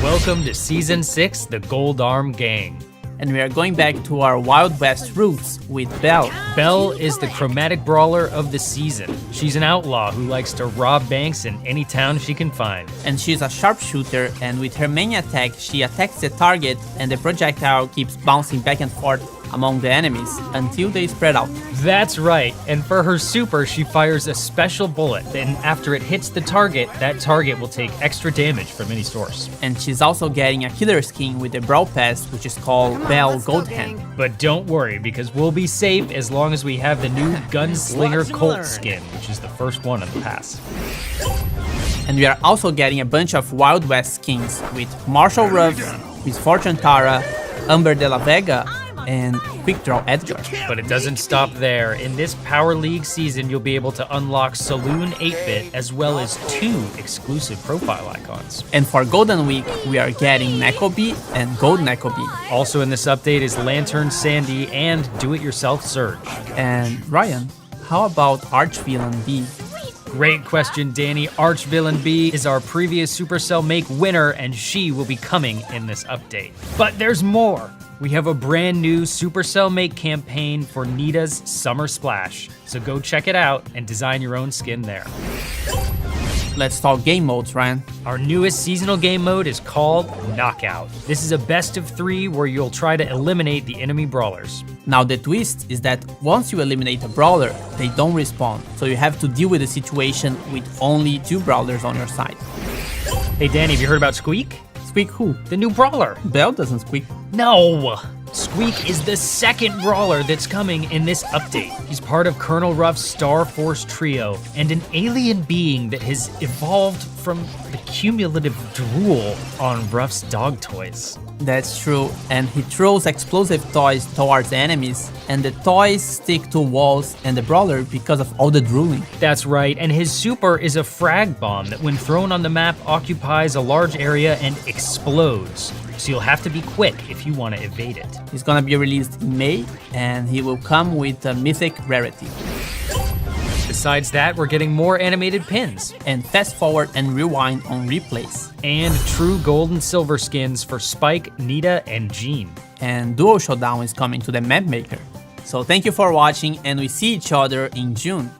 [SPEAKER 1] Welcome to Season 6, The Gold Arm Gang.
[SPEAKER 5] And we are going back to our Wild West roots with Belle.
[SPEAKER 1] Belle is the chromatic brawler of the season. She's an outlaw who likes to rob banks in any town she can find.
[SPEAKER 5] And she's a sharpshooter, and with her main attack, she attacks the target and the projectile keeps bouncing back and forth among the enemies until they spread out.
[SPEAKER 1] That's right, and for her super, she fires a special bullet, and after it hits the target, that target will take extra damage from any source.
[SPEAKER 5] And she's also getting a killer skin with the Brawl Pass, which is called Belle Goldhand.
[SPEAKER 1] But don't worry, because we'll be safe as long as we have the new Gunslinger Colt skin, which is the first one in the pass.
[SPEAKER 5] And we are also getting a bunch of Wild West skins with Marshall Ruffs, Miss Fortune Tara, Amber de la Vega, and Quick Draw Edgar.
[SPEAKER 1] But it doesn't stop there. In this Power League season, you'll be able to unlock Saloon 8-Bit as well as 2 exclusive profile icons.
[SPEAKER 5] And for Golden Week, we are getting Nekobi and Gold Nekobi.
[SPEAKER 1] Also in this update is Lantern Sandy and Do-It-Yourself Surge.
[SPEAKER 5] And Ryan, how about Archvillain B?
[SPEAKER 1] Great question, Danny. Archvillain B is our previous Supercell Make winner, and she will be coming in this update. But there's more. We have a brand new Supercell Make campaign for Nita's Summer Splash, so go check it out and design your own skin there.
[SPEAKER 5] Let's talk game modes, Ryan.
[SPEAKER 1] Our newest seasonal game mode is called Knockout. This is a best of 3 where you'll try to eliminate the enemy brawlers.
[SPEAKER 5] Now the twist is that once you eliminate a brawler, they don't respawn, so you have to deal with the situation with only 2 brawlers on your side.
[SPEAKER 1] Hey Danny, have you heard about Squeak?
[SPEAKER 5] Squeak who?
[SPEAKER 1] The new brawler.
[SPEAKER 5] Belle doesn't squeak.
[SPEAKER 1] No! Squeak is the second brawler that's coming in this update. He's part of Colonel Ruff's Star Force trio and an alien being that has evolved from the cumulative drool on Ruff's dog toys.
[SPEAKER 5] That's true, and he throws explosive toys towards enemies, and the toys stick to walls and the brawler because of all the drooling.
[SPEAKER 1] That's right, and his super is a frag bomb that when thrown on the map occupies a large area and explodes. So you'll have to be quick if you want to evade it.
[SPEAKER 5] He's gonna be released in May, and he will come with a mythic rarity.
[SPEAKER 2] Is
[SPEAKER 1] Besides that, we're getting more animated pins.
[SPEAKER 5] And fast forward and rewind on replays.
[SPEAKER 1] And true gold and silver skins for Spike, Nita, and Jean.
[SPEAKER 5] And Duo Showdown is coming to the map maker. So thank you for watching, and we see each other in June.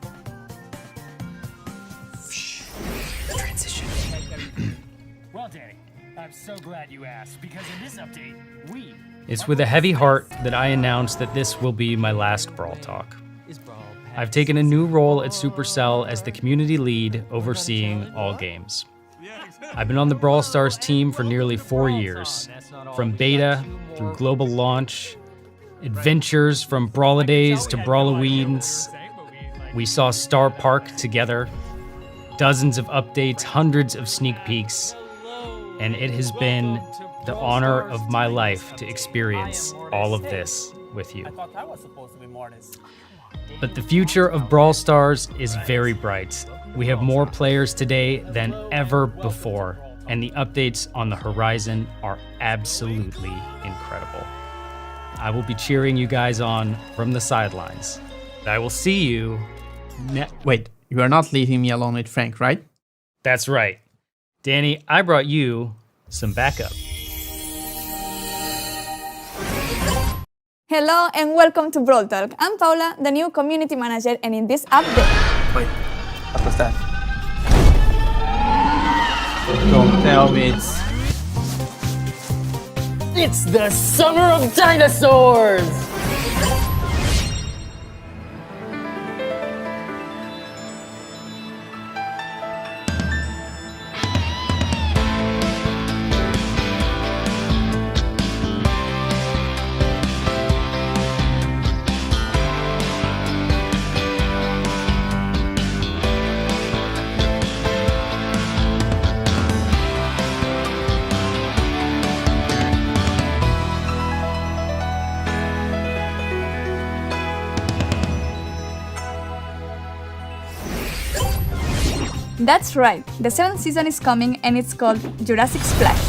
[SPEAKER 1] Transition. Well, Danny, I'm so glad you asked, because in this update, It's with a heavy heart that I announce that this will be my last Brawl Talk. I've taken a new role at Supercell as the community lead overseeing all games. I've been on the Brawl Stars team for nearly 4 years, from beta through global launch, adventures from Brawladays to Brawloweens. We saw Star Park together, dozens of updates, hundreds of sneak peeks, and it has been the honor of my life to experience all of this with you. But the future of Brawl Stars is very bright. We have more players today than ever before, and the updates on the horizon are absolutely incredible. I will be cheering you guys on from the sidelines. I will see you
[SPEAKER 5] Wait, you are not leaving me alone with Frank, right?
[SPEAKER 1] That's right. Danny, I brought you some backup.
[SPEAKER 13] Hello and welcome to Brawl Talk. I'm Paula, the new community manager, and in this update...
[SPEAKER 5] Wait, what was that? Don't tell me
[SPEAKER 14] It's the summer of dinosaurs!
[SPEAKER 13] That's right, the 7th season is coming and it's called Jurassic Splash.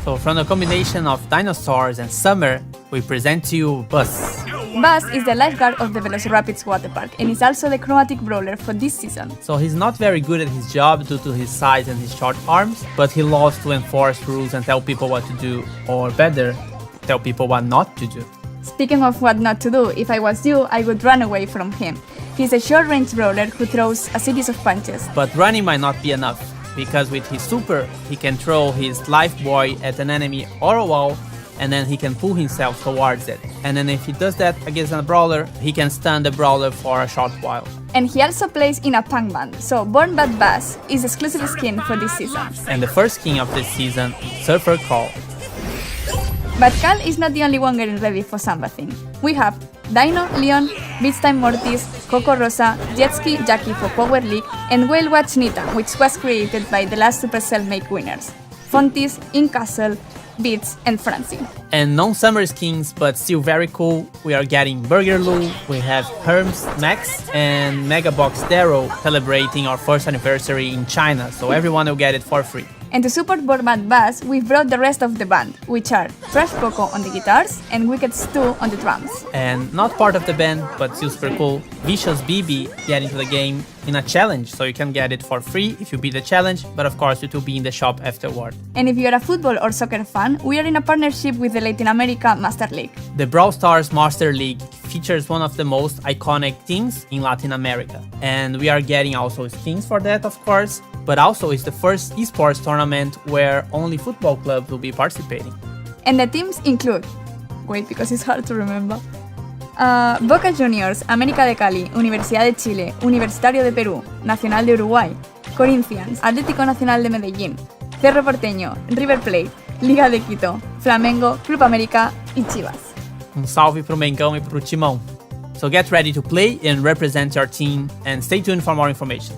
[SPEAKER 5] So from the combination of dinosaurs and summer, we present to you Buzz.
[SPEAKER 13] Buzz is the lifeguard of the Velocirapids water park and is also the chromatic brawler for this season.
[SPEAKER 5] So he's not very good at his job due to his size and his short arms, but he loves to enforce rules and tell people what to do, or better, tell people what not to do.
[SPEAKER 13] Speaking of what not to do, if I was you, I would run away from him. He's a short-range brawler who throws a series of punches.
[SPEAKER 5] But running might not be enough, because with his super, he can throw his life buoy at an enemy or a wall, and then he can pull himself towards it. And then if he does that against a brawler, he can stun the brawler for a short while.
[SPEAKER 13] And he also plays in a punk band, so Born Bad Bass is exclusive skin for this season.
[SPEAKER 5] And the first skin of this season, Surfer Call.
[SPEAKER 13] But Cal is not the only one getting ready for Samba thing. We have Dino, Leon, Beatstime Mortis, Coco Rosa, Jetski, Jackie for Power League, and Whale Watch Nita, which was created by the last Supercell Make winners. Fontis, Incastle, Beats, and Francie.
[SPEAKER 5] And non-summer skins, but still very cool, we are getting Burger Lou, we have Herms Max, and Mega Box Darrow celebrating our first anniversary in China, so everyone will get it for free.
[SPEAKER 13] And to support Born Bad Bass, we've brought the rest of the band, which are Fresh Coco on the guitars and Wicked Stu on the drums.
[SPEAKER 5] And not part of the band, but still super cool, Vicious BB get into the game in a challenge, so you can get it for free if you beat the challenge, but of course it will be in the shop afterward.
[SPEAKER 13] And if you're a football or soccer fan, we are in a partnership with the Latin America Master League.
[SPEAKER 5] The Brawl Stars Master League features one of the most iconic teams in Latin America. And we are getting also skins for that, of course, but also it's the first esports tournament where only football clubs will be participating.
[SPEAKER 13] And the teams include, wait, because it's hard to remember, Boca Juniors, América de Cali, Universidad de Chile, Universitario de Perú, Nacional de Uruguay, Corinthians, Atlético Nacional de Medellín, Cerro Porteño, River Plate, Liga de Quito, Flamengo, Club América y Chivas.
[SPEAKER 5] Salve pro Mengão e pro Timão. So get ready to play and represent your team, and stay tuned for more information.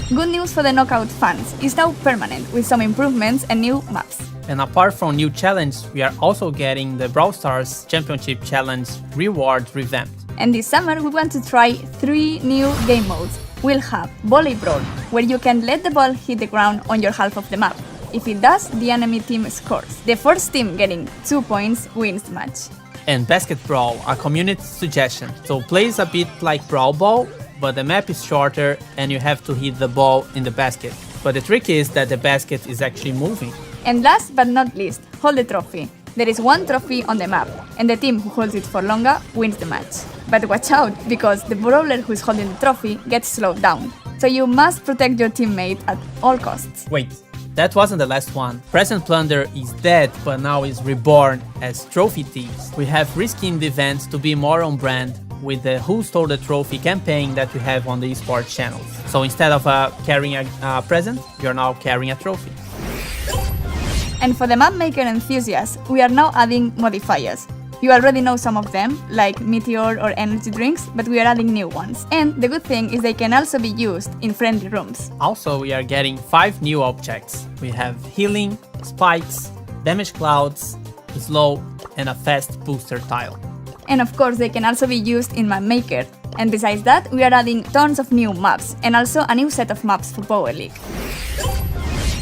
[SPEAKER 13] Good news for the Knockout fans, it's now permanent with some improvements and new maps.
[SPEAKER 5] And apart from new challenges, we are also getting the Brawl Stars Championship Challenge rewards revamped.
[SPEAKER 13] And this summer we want to try 3 new game modes. We'll have Volley Brawl, where you can let the ball hit the ground on your half of the map. If it does, the enemy team scores. The first team getting 2 points wins the match.
[SPEAKER 5] And Basket Brawl, a community suggestion. So plays a bit like Brawl Ball, but the map is shorter and you have to hit the ball in the basket. But the trick is that the basket is actually moving.
[SPEAKER 13] And last but not least, hold the trophy. There is one trophy on the map, and the team who holds it for longer wins the match. But watch out, because the brawler who is holding the trophy gets slowed down. So you must protect your teammate at all costs.
[SPEAKER 5] Wait, that wasn't the last one. Present Plunder is dead, but now is reborn as Trophy Thieves. We have reskinned the events to be more on brand with the Who Stole the Trophy campaign that we have on the esports channels. So instead of carrying a present, you're now carrying a trophy.
[SPEAKER 13] And for the map maker enthusiasts, we are now adding modifiers. You already know some of them, like meteor or energy drinks, but we are adding new ones. And the good thing is they can also be used in friendly rooms.
[SPEAKER 5] Also, we are getting 5 new objects. We have healing, spikes, damage clouds, slow, and a fast booster tile.
[SPEAKER 13] And of course, they can also be used in Map Maker. And besides that, we are adding tons of new maps, and also a new set of maps for Power League.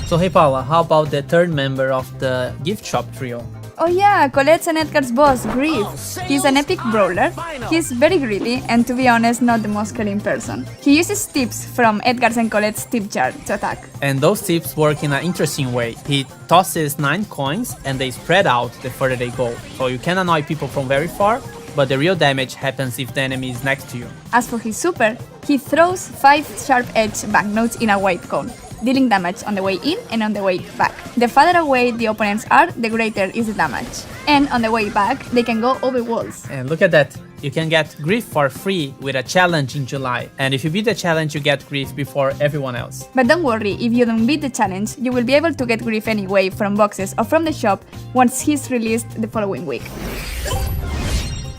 [SPEAKER 5] So hey Paula, how about the third member of the gift shop trio?
[SPEAKER 13] Oh yeah, Colette's and Edgar's boss, Grief. He's an epic brawler. He's very greedy and, to be honest, not the most caring person. He uses tips from Edgar's and Colette's tip jar to attack.
[SPEAKER 5] And those tips work in an interesting way. He tosses 9 coins and they spread out the further they go. So you can annoy people from very far, but the real damage happens if the enemy is next to you.
[SPEAKER 13] As for his super, he throws 5 sharp-edged banknotes in a white cone, dealing damage on the way in and on the way back. The farther away the opponents are, the greater is the damage. And on the way back, they can go over walls.
[SPEAKER 5] And look at that. You can get Grief for free with a challenge in July. And if you beat the challenge, you get Grief before everyone else.
[SPEAKER 13] But don't worry, if you don't beat the challenge, you will be able to get Grief anyway from boxes or from the shop once he's released the following week.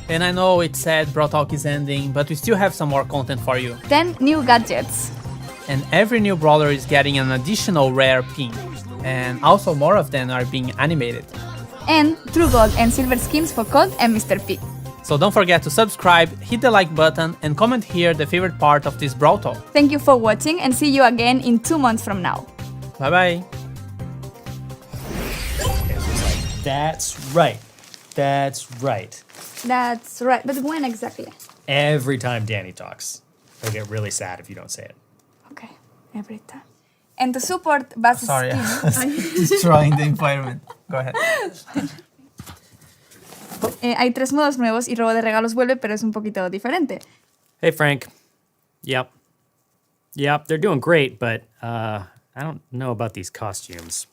[SPEAKER 5] And I know it's sad Brawl Talk is ending, but we still have some more content for you.
[SPEAKER 13] 10 new gadgets.
[SPEAKER 5] And every new brawler is getting an additional rare pin. And also more of them are being animated.
[SPEAKER 13] And true gold and silver skins for Colt and Mr. P.
[SPEAKER 5] So don't forget to subscribe, hit the like button, and comment here the favorite part of this Brawl Talk.
[SPEAKER 13] Thank you for watching, and see you again in 2 months from now.
[SPEAKER 5] Bye bye.
[SPEAKER 1] That's right. That's right.
[SPEAKER 13] That's right, but when exactly?
[SPEAKER 1] Every time Danny talks. He'll get really sad if you don't say it.
[SPEAKER 13] Okay, every time. And to support Bass's
[SPEAKER 5] Sorry,
[SPEAKER 13] skins...
[SPEAKER 5] destroying the environment. Go ahead.
[SPEAKER 13] Hay 3 modos nuevos y robo de regalos vuelve, pero es un poquito diferente.
[SPEAKER 1] Hey, Frank. Yep, they're doing great, but I don't know about these costumes.